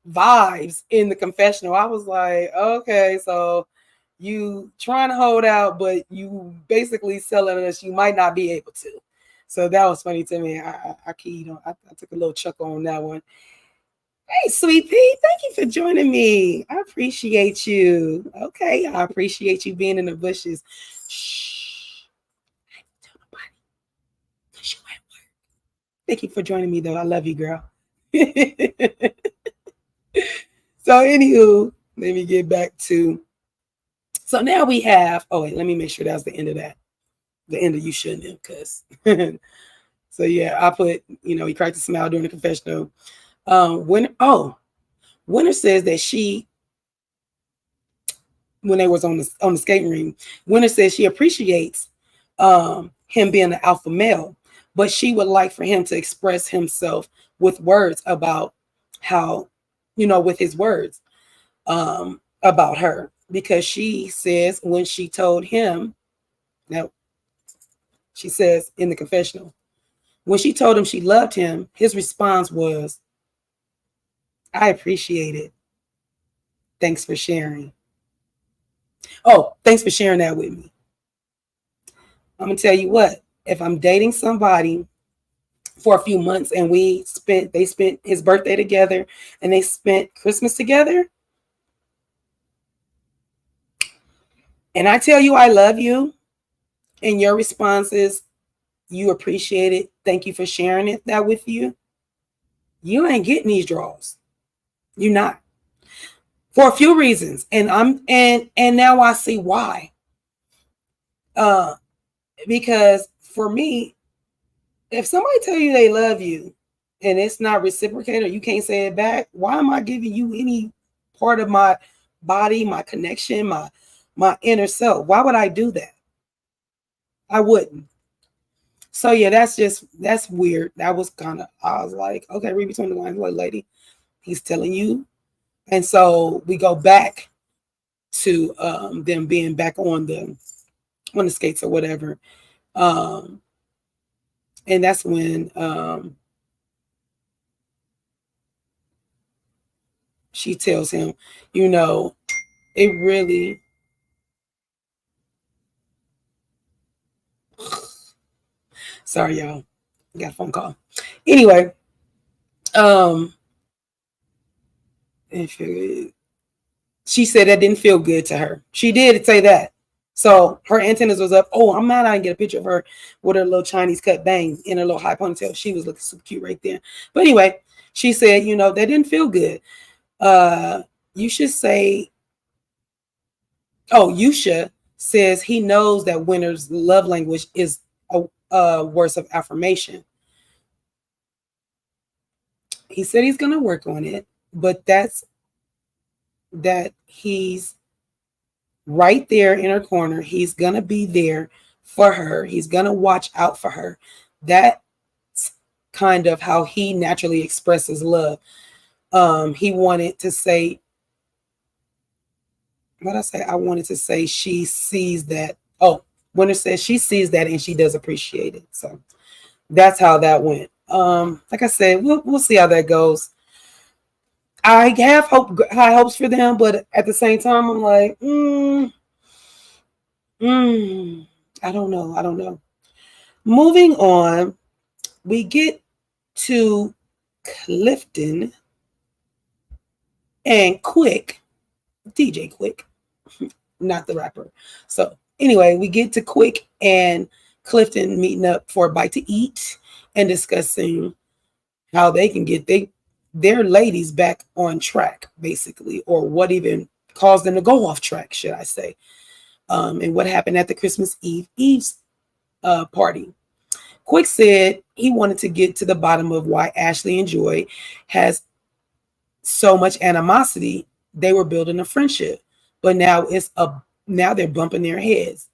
vibes in the confessional. I was like, okay, so you trying to hold out, but you basically selling us you might not be able to. So that was funny to me. I keyed on. I took a little chuckle on that one. Hey, sweet pea, thank you for joining me. I appreciate you. Okay, I appreciate you being in the bushes. Shh. Tell nobody. Cause you at work. Thank you for joining me, though. I love you, girl. So, anywho, let me get back to. So now we have. Oh wait, let me make sure that's the end of that. The end of you shouldn't have, because. So yeah, I put. He cracked a smile during the confessional. Winter says that when they was on the skating ring, Winter says she appreciates him being an alpha male, but she would like for him to express himself with words about how, with his words about her, because she says when she told him, now she says in the confessional, when she told him she loved him, his response was, "I appreciate it. Thanks for sharing." Oh, thanks for sharing that with me. I'm gonna tell you what, if I'm dating somebody for a few months and they spent his birthday together and they spent Christmas together, and I tell you I love you, and your response is you appreciate it, thank you for sharing that with you ain't getting these draws. You're not. For a few reasons. And now I see why. Because for me, if somebody tell you they love you and it's not reciprocated, or you can't say it back, why am I giving you any part of my body, my connection, my inner self? Why would I do that? I wouldn't. So yeah, that's weird. That was I was like, okay, read between the lines, like, lady, he's telling you. And so we go back to them being back on the skates or whatever. And that's when she tells him, it really, sorry y'all, got a phone call. Anyway, she said that didn't feel good to her. She did say that. So her antennas was up. Oh, I'm mad I didn't get a picture of her with her little Chinese cut bang in her little high ponytail. She was looking super cute right there. But anyway, she said, that didn't feel good. You should say, Yusha says he knows that Winter's love language is words of affirmation. He said he's going to work on it, but that he's right there in her corner. He's going to be there for her. He's going to watch out for her. That's kind of how he naturally expresses love. He wanted to say, I wanted to say she sees that. Oh, Winter says she sees that and she does appreciate it. So that's how that went. Like I said, we'll see how that goes. I have high hopes for them, but at the same time, I'm like, I don't know. Moving on, we get to Clifton and Quick, DJ Quick, not the rapper. So anyway, we get to Quick and Clifton meeting up for a bite to eat and discussing how they can get their ladies back on track, basically, or what even caused them to go off track, should I say, and what happened at the Christmas Eve's party. Quick said he wanted to get to the bottom of why Ashley and Joy has so much animosity. They were building a friendship, but now they're bumping their heads.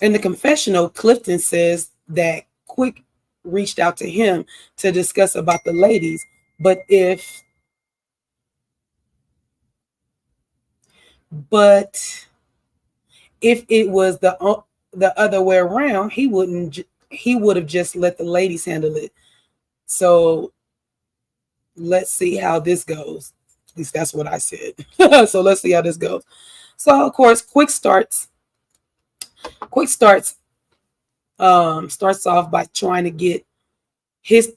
In the confessional, Clifton says that Quick reached out to him to discuss about the ladies, but if it was the other way around, he would have just let the ladies handle it. So let's see how this goes. At least that's what I said. So let's see how this goes. So of course, Quick starts off by trying to give his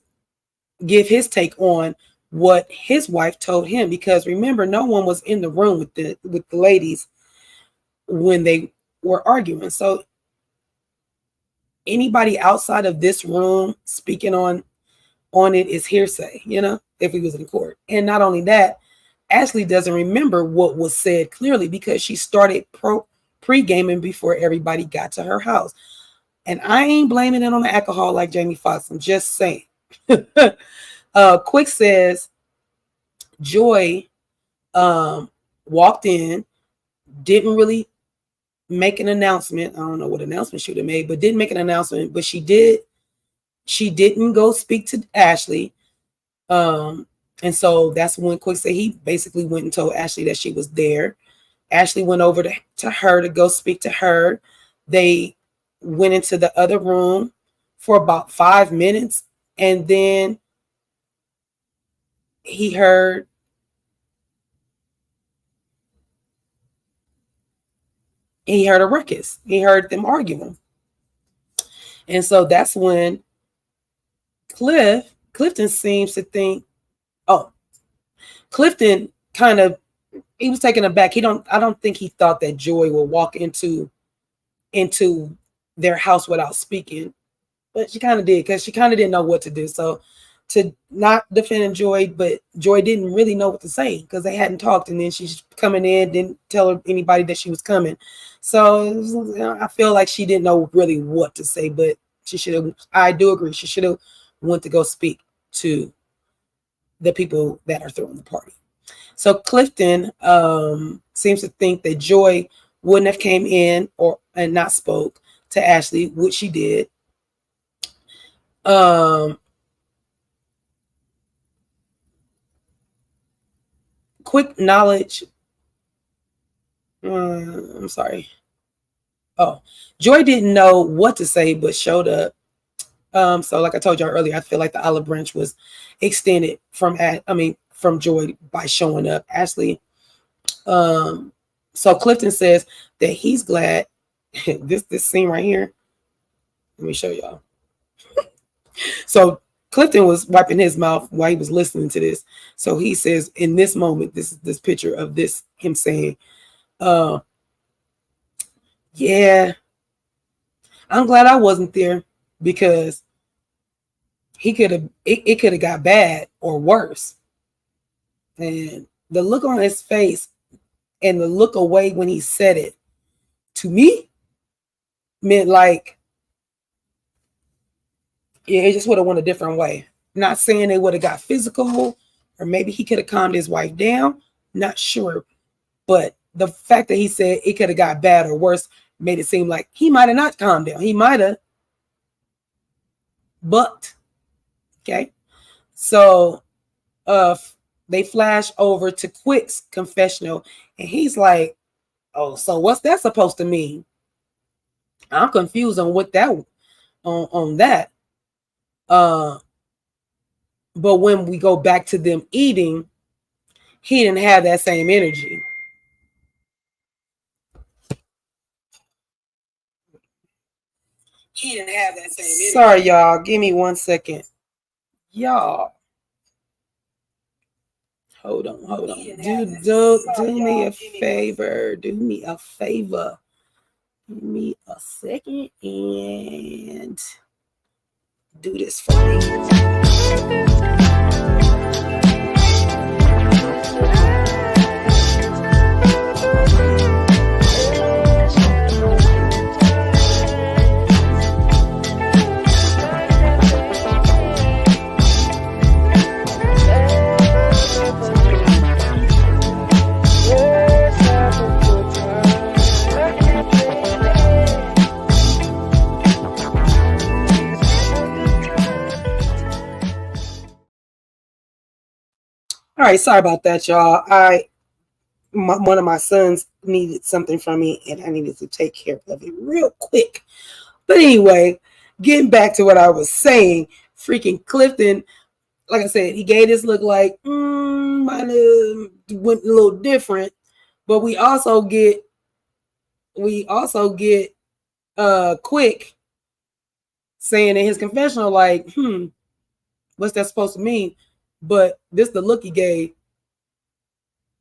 take on what his wife told him, because remember, no one was in the room with the ladies when they were arguing. So anybody outside of this room speaking on it is hearsay, if he was in court. And not only that, Ashley doesn't remember what was said clearly because she started pre-gaming before everybody got to her house. And I ain't blaming it on the alcohol like Jamie Foxx. I'm just saying. Quick says Joy walked in, didn't really make an announcement. I don't know what announcement she would have made, but didn't make an announcement. But she did. She didn't go speak to Ashley. And so that's when Quick said he basically went and told Ashley that she was there. Ashley went over to her to go speak to her. They went into the other room for about 5 minutes, and then he heard a ruckus. He heard them arguing. And so that's when Clifton seems to think, oh, Clifton kind of, he was taken aback. I don't think he thought that Joy would walk into their house without speaking, but she kind of did because she kind of didn't know what to do. So to not defend Joy, but Joy didn't really know what to say because they hadn't talked, and then she's coming in, didn't tell anybody that she was coming. So I feel like she didn't know really what to say, but she should have. I do agree. She should have went to go speak to the people that are throwing the party. So Clifton seems to think that Joy wouldn't have came in and not spoke to Ashley, which she did. Quick knowledge. I'm sorry. Oh, Joy didn't know what to say, but showed up. So like I told y'all earlier, I feel like the olive branch was extended from Joy by showing up. Ashley. So Clifton says that he's glad this scene right here. Let me show y'all. So Clifton was wiping his mouth while he was listening to this. So he says in this moment, this is this picture of him saying, yeah, I'm glad I wasn't there because it could have got bad or worse. And the look on his face and the look away when he said it, to me, meant like, yeah, it just would have went a different way. Not saying they would have got physical, or maybe he could have calmed his wife down. Not sure. But the fact that he said it could have got bad or worse made it seem like he might have not calmed down. He might have. But, okay. So they flash over to Quick's confessional, and he's like, oh, so what's that supposed to mean? I'm confused on what that on that. But when we go back to them eating, he didn't have that same energy. He didn't have that same energy. Sorry, y'all. Give me 1 second. Y'all. Hold on. Do me a favor. Do me a favor. Give me a second and do this for me. All right, sorry about that, y'all. One of my sons needed something from me, and I needed to take care of it real quick. But anyway, getting back to what I was saying, freaking Clifton, like I said, he gave this look like might have went a little different, but we also get Quick saying in his confessional like, what's that supposed to mean? But this the look he gave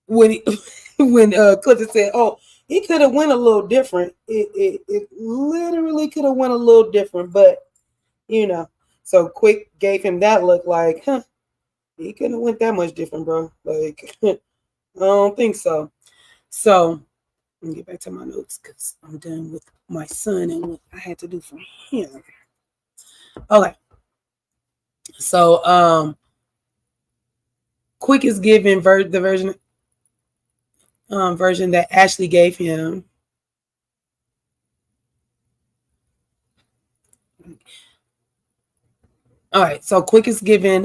when Clifton said, "Oh, it could have went a little different. It literally could have went a little different, but you know." So Quick gave him that look like, He couldn't have went that much different, bro. Like, I don't think so. So let me get back to my notes because I'm done with my son and what I had to do for him. Okay. So Quick is given the version that Ashley gave him. All right, so Quick is given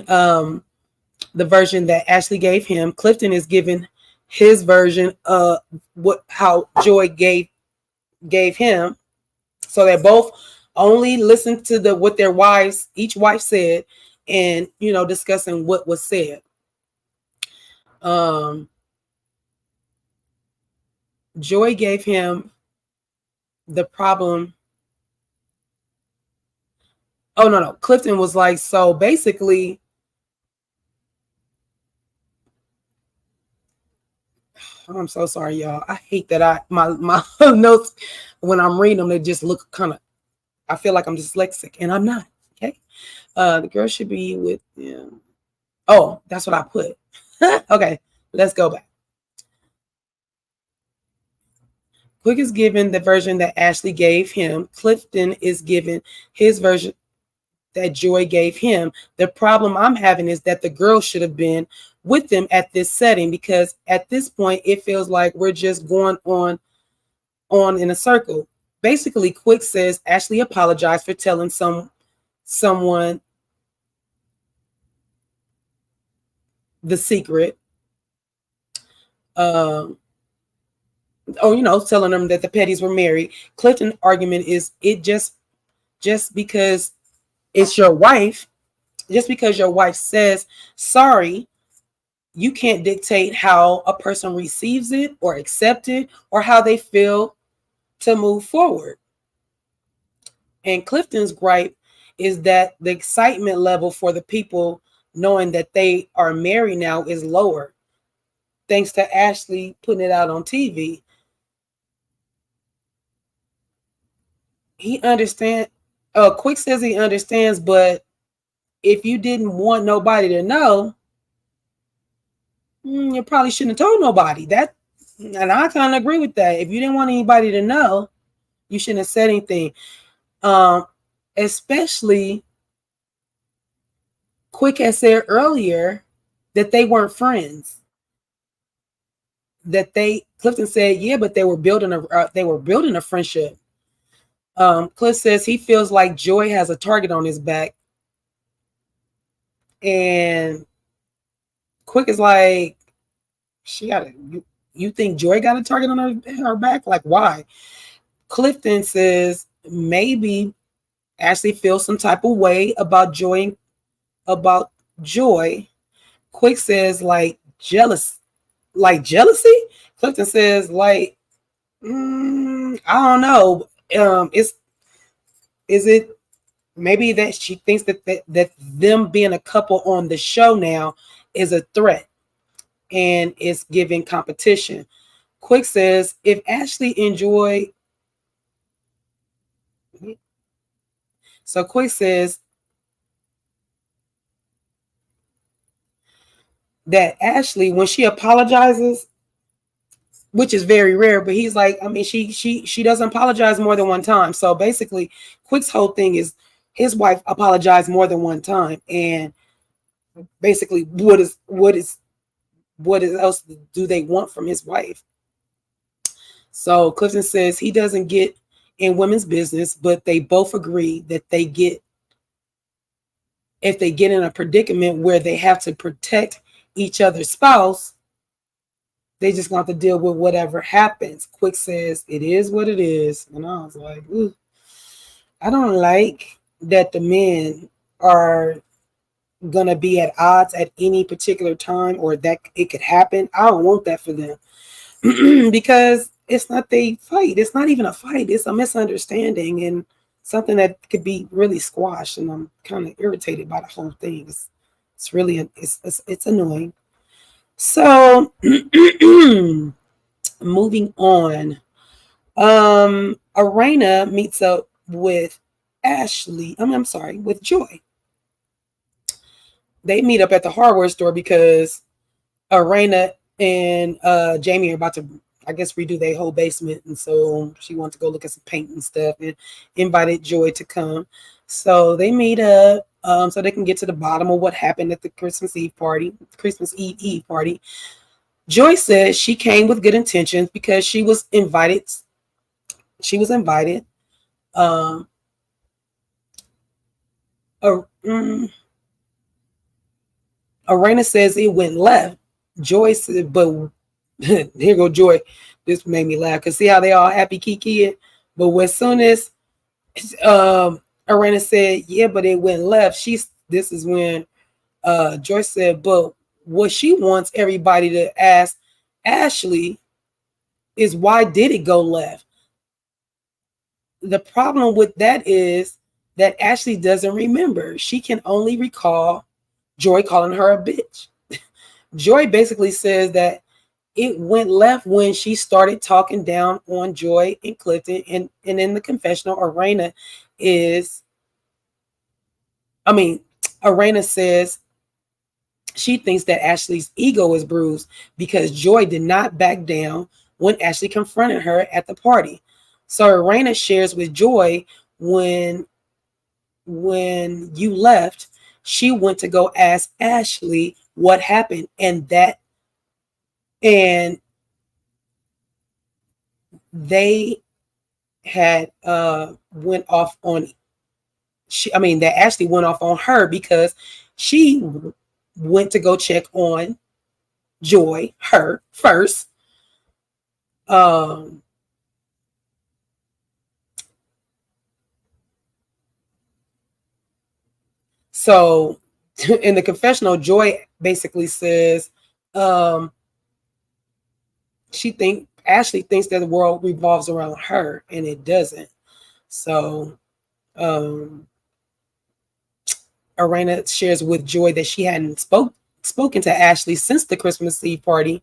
the version that Ashley gave him. Clifton is given his version of what how Joy gave him. So they both only listened to the what their wives, each wife said, and discussing what was said. Um, Joy gave him the problem. Oh no, no. Clifton was like, so basically, I'm so sorry, y'all. I hate that my notes when I'm reading them, they just look kind of. I feel like I'm dyslexic, and I'm not. Okay. The girl should be with him. Oh, that's what I put. Okay, let's go back. Quick is given the version that Ashley gave him. Clifton is given his version that Joy gave him. The problem I'm having is that the girl should have been with them at this setting, because at this point it feels like we're just going on in a circle. Basically, Quick says Ashley apologized for telling someone the secret. Um, telling them that the Pettys were married. Clifton's argument is it just because it's your wife, just because your wife says sorry, you can't dictate how a person receives it or accept it or how they feel to move forward. And Clifton's gripe is that the excitement level for the people knowing that they are married now is lower, thanks to Ashley putting it out on TV. He understands. Quick says he understands, but if you didn't want nobody to know, you probably shouldn't have told nobody. And I kind of agree with that. If you didn't want anybody to know, you shouldn't have said anything. Especially Quick has said earlier that they weren't friends. Clifton said, yeah, but they were building a friendship. Cliff says he feels like Joy has a target on his back, and Quick is like, she got you think Joy got a target on her back? Like, why? Clifton says maybe Ashley feels some type of way about Joy. Quick says like jealousy. Clifton says I don't know. Is it maybe that she thinks that them being a couple on the show now is a threat and it's giving competition. Quick says if Ashley enjoy, so Quick says that Ashley, when she apologizes, which is very rare, but he's like, I mean, she doesn't apologize more than one time. So basically, Quick's whole thing is his wife apologized more than one time, and basically, what else do they want from his wife? So Clifton says he doesn't get in women's business, but they both agree that if they get in a predicament where they have to protect each other's spouse, they just want to deal with whatever happens. Quick says it is what it is. And I was like, ooh, I don't like that the men are going to be at odds at any particular time, or that it could happen. I don't want that for them. Because it's not they fight. It's not even a fight. It's a misunderstanding and something that could be really squashed. And I'm kind of irritated by the whole thing. It's really it's annoying. So moving on. Arena meets up with Ashley. I'm sorry, with Joy. they meet up at the hardware store because Arena and Jamie are about to, I guess, redo their whole basement, and so she wants to go look at some paint and stuff, and invited Joy to come. So they meet up so they can get to the bottom of what happened at the Christmas Eve party. Joy says she came with good intentions because she was invited. She was invited. Um, uh, Arena says it went left. Joy said, but here go Joy. This made me laugh because see how they all happy kiki it. But as soon as Arena said, yeah, but it went left. This is when Joy said, but what she wants everybody to ask Ashley is why did it go left? The problem with that is that Ashley doesn't remember. She can only recall Joy calling her a bitch. Joy basically says that it went left when she started talking down on Joy and Clifton, and in the confessional, is, Arena says she thinks that Ashley's ego is bruised because Joy did not back down when Ashley confronted her at the party. So Arena shares with Joy when you left, she went to go ask Ashley what happened, and they had went off on that Ashley went off on her because she went to go check on Joy, her first. So in the confessional, Joy basically says Ashley thinks that the world revolves around her, and it doesn't. So Arena shares with Joy that she hadn't spoken to Ashley since the Christmas Eve party.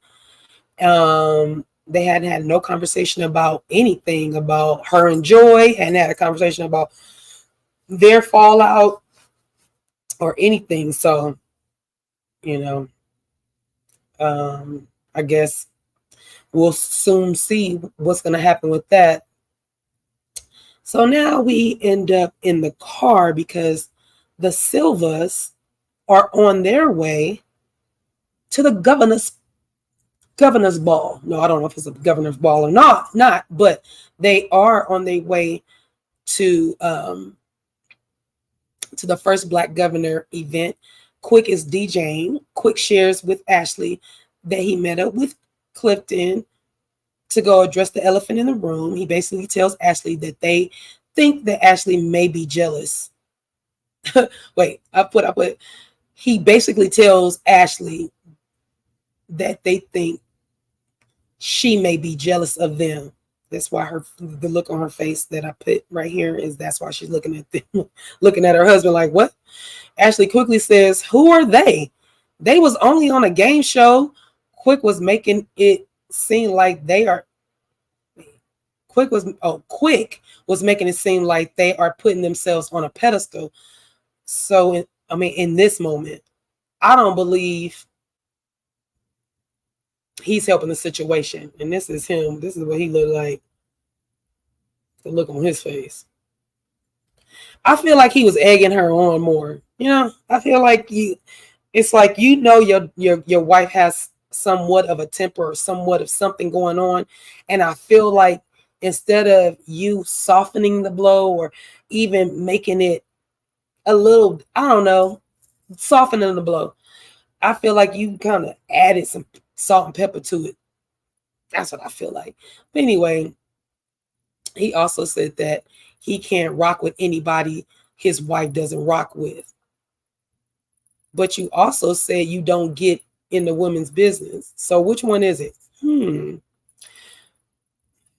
They hadn't had no conversation about anything about her and Joy, hadn't had a conversation about their fallout or anything. So, I guess we'll soon see what's going to happen with that. So now we end up in the car because the Silvas are on their way to the governor's ball. No, I don't know if it's a governor's ball or not, but they are on their way to the first Black governor event. Quick is DJing. Quick shares with Ashley that he met up with Clifton to go address the elephant in the room. He basically tells Ashley that they think that Ashley may be jealous. Wait, I put. He basically tells Ashley that they think she may be jealous of them. That's why the look on her face that I put right here is that's why she's looking at them, looking at her husband like, what? Ashley quickly says, who are they? They was only on a game show. Quick was making it seem like they are. Quick was making it seem like they are putting themselves on a pedestal. So, in this moment, I don't believe he's helping the situation. And this is him. This is what he looked like. The look on his face. I feel like he was egging her on more. I feel like it's like, your wife has somewhat of a temper or somewhat of something going on. And I feel like instead of you softening the blow or even making it a little, I don't know, softening the blow, I feel like you kind of added some salt and pepper to it. That's what I feel like. But anyway, he also said that he can't rock with anybody his wife doesn't rock with. But you also said you don't get in the women's business. So which one is it?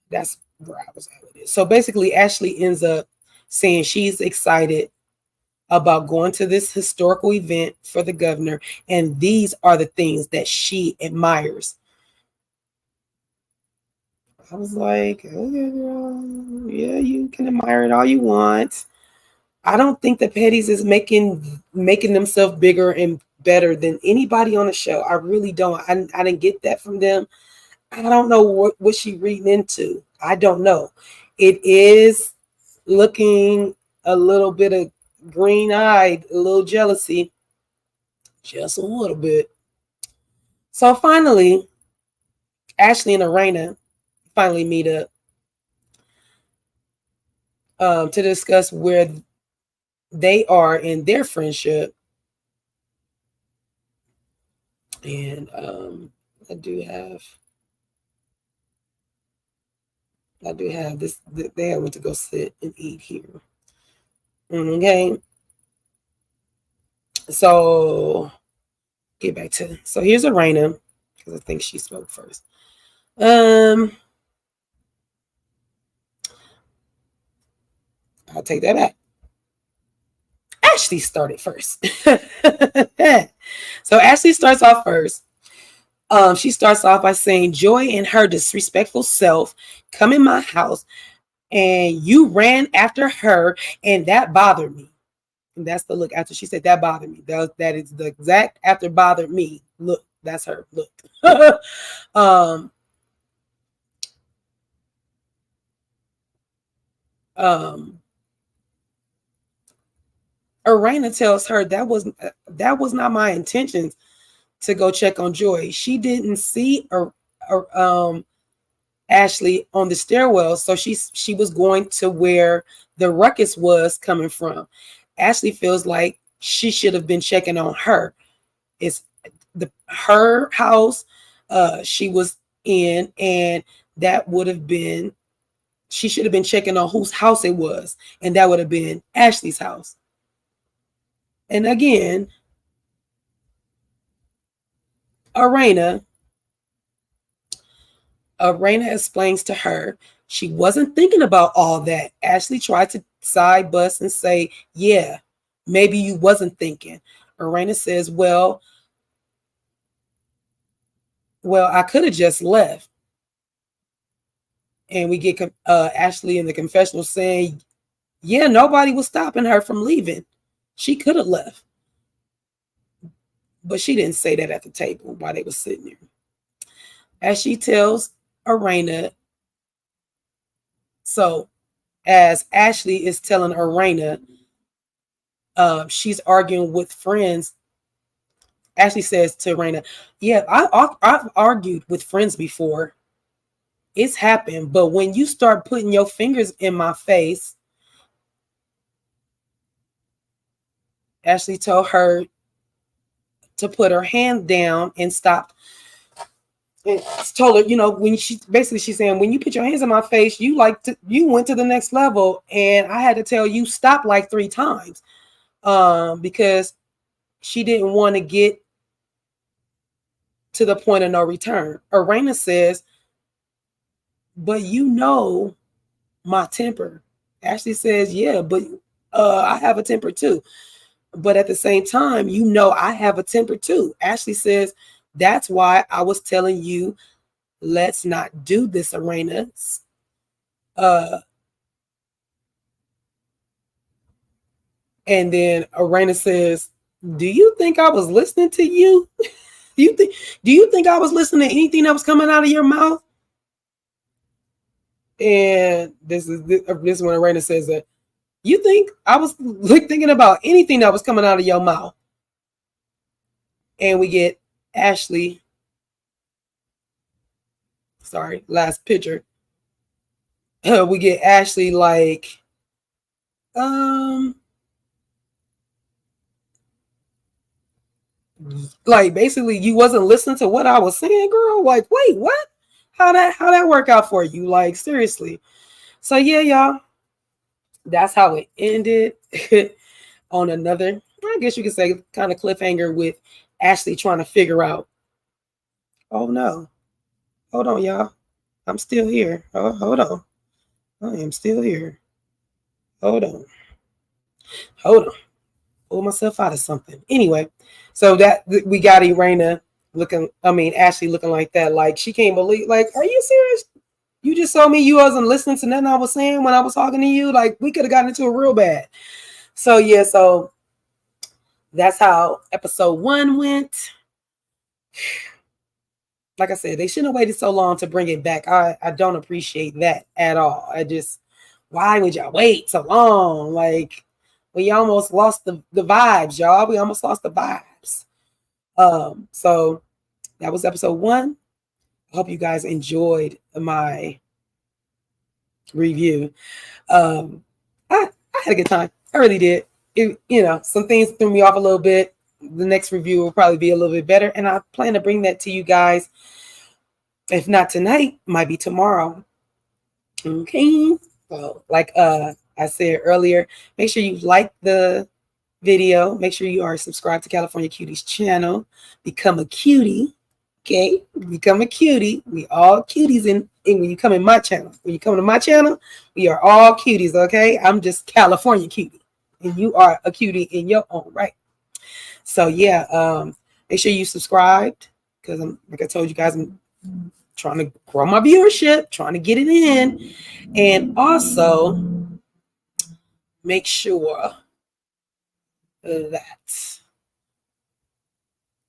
That's where I was at with it. So basically, Ashley ends up saying she's excited about going to this historical event for the governor, and these are the things that she admires. I was like, okay, girl, yeah, you can admire it all you want. I don't think the Petties is making themselves bigger and better than anybody on the show. I really don't. I didn't get that from them. I don't know what she reading into. I don't know. It is looking a little bit of green-eyed, a little jealousy, just a little bit. So finally, Ashley and Arena finally meet up to discuss where they are in their friendship. And I do have this. They went to go sit and eat here. Okay. So get back to. So here's Arena, because I think she spoke first. I'll take that back. Ashley started first. So Ashley starts off first. She starts off by saying, Joy and her disrespectful self come in my house and you ran after her and that bothered me. And that's the look after she said that bothered me. That is the exact after bothered me. Look, that's her look. Arena tells her that was not my intentions to go check on Joy. She didn't see Ashley on the stairwell, so she was going to where the ruckus was coming from. Ashley feels like she should have been checking on her. It's her house she was in, and that would have been, she should have been checking on whose house it was, and that would have been Ashley's house. And again, Arena explains to her she wasn't thinking about all that. Ashley tried to side bust and say, yeah, maybe you wasn't thinking. Arena says, well, I could have just left. And we get Ashley in the confessional saying, yeah, nobody was stopping her from leaving. She could have left. But she didn't say that at the table while they were sitting there. As she tells Arena, so as Ashley is telling Arena, she's arguing with friends. Ashley says to Arena, yeah, I've argued with friends before. It's happened. But when you start putting your fingers in my face, Ashley told her to put her hand down and stop. And told her, when she's saying, when you put your hands in my face, you went to the next level, and I had to tell you stop like 3 times, because she didn't want to get to the point of no return. Arena says, but my temper. Ashley says, yeah, but I have a temper too. But at the same time, I have a temper too. Ashley says, that's why I was telling you, let's not do this, Arena. And then Arena says, do you think I was listening to you? Do you think I was listening to anything that was coming out of your mouth? And this is when Arena says that, you think I was thinking about anything that was coming out of your mouth? And we get Ashley. Sorry, last picture. We get Ashley like basically, you wasn't listening to what I was saying, girl. Like, wait, what? How that work out for you? Like, seriously. So yeah, y'all. That's how it ended. On another, I guess you could say, kind of cliffhanger with Ashley trying to figure out, oh no, hold on, y'all, I'm still here. Oh, hold on, I am still here. Hold on, pull myself out of something. Anyway, so that we got Irena Ashley looking like that, like she can't believe, like, are you serious? You just told me you wasn't listening to nothing I was saying when I was talking to you. Like, we could have gotten into it real bad. So yeah, so that's how episode 1 went. Like I said, they shouldn't have waited so long to bring it back. I don't appreciate that at all. Why would y'all wait so long? Like, we almost lost the vibes, y'all. We almost lost the vibes. So that was episode 1. I hope you guys enjoyed my review. I had a good time. I really did. Some things threw me off a little bit. The next review will probably be a little bit better, and I plan to bring that to you guys. If not tonight, might be tomorrow. Okay. So, like I said earlier, make sure you like the video. Make sure you are subscribed to California Cuties channel. Become a cutie. Okay, become a cutie. We all cuties in when you come in my channel. When you come to my channel, we are all cuties. Okay, I'm just California cutie, and you are a cutie in your own right. So yeah, make sure you subscribed, because like I told you guys, I'm trying to grow my viewership, trying to get it in, and also make sure that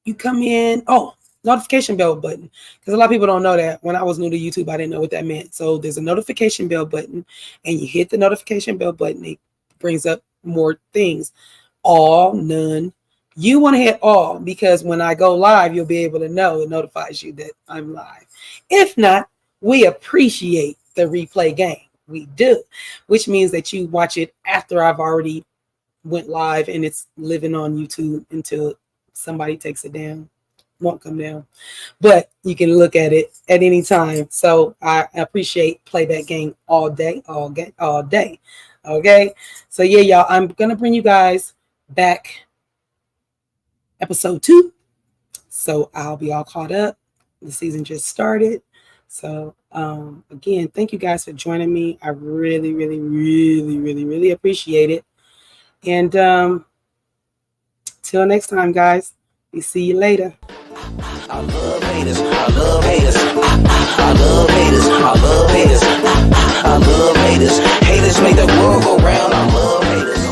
you come in. Oh, notification bell button, because a lot of people don't know that. When I was new to YouTube, I didn't know what that meant. So there's a notification bell button, and you hit the notification bell button. It brings up more things. All, none. You want to hit all, because when I go live, you'll be able to know. It notifies you that I'm live. If not, we appreciate the replay game. We do, which means that you watch it after I've already went live and it's living on YouTube until somebody takes it down. Won't come down, but you can look at it at any time. So I appreciate playback game all day. Okay, so yeah, y'all, I'm gonna bring you guys back episode 2, so I'll be all caught up. The season just started. So again, thank you guys for joining me. I really, really, really, really, really appreciate it. And till next time, guys, we see you later.
I love haters, I love haters, I love haters, I love haters, I love haters. Haters make the world go round, I love haters.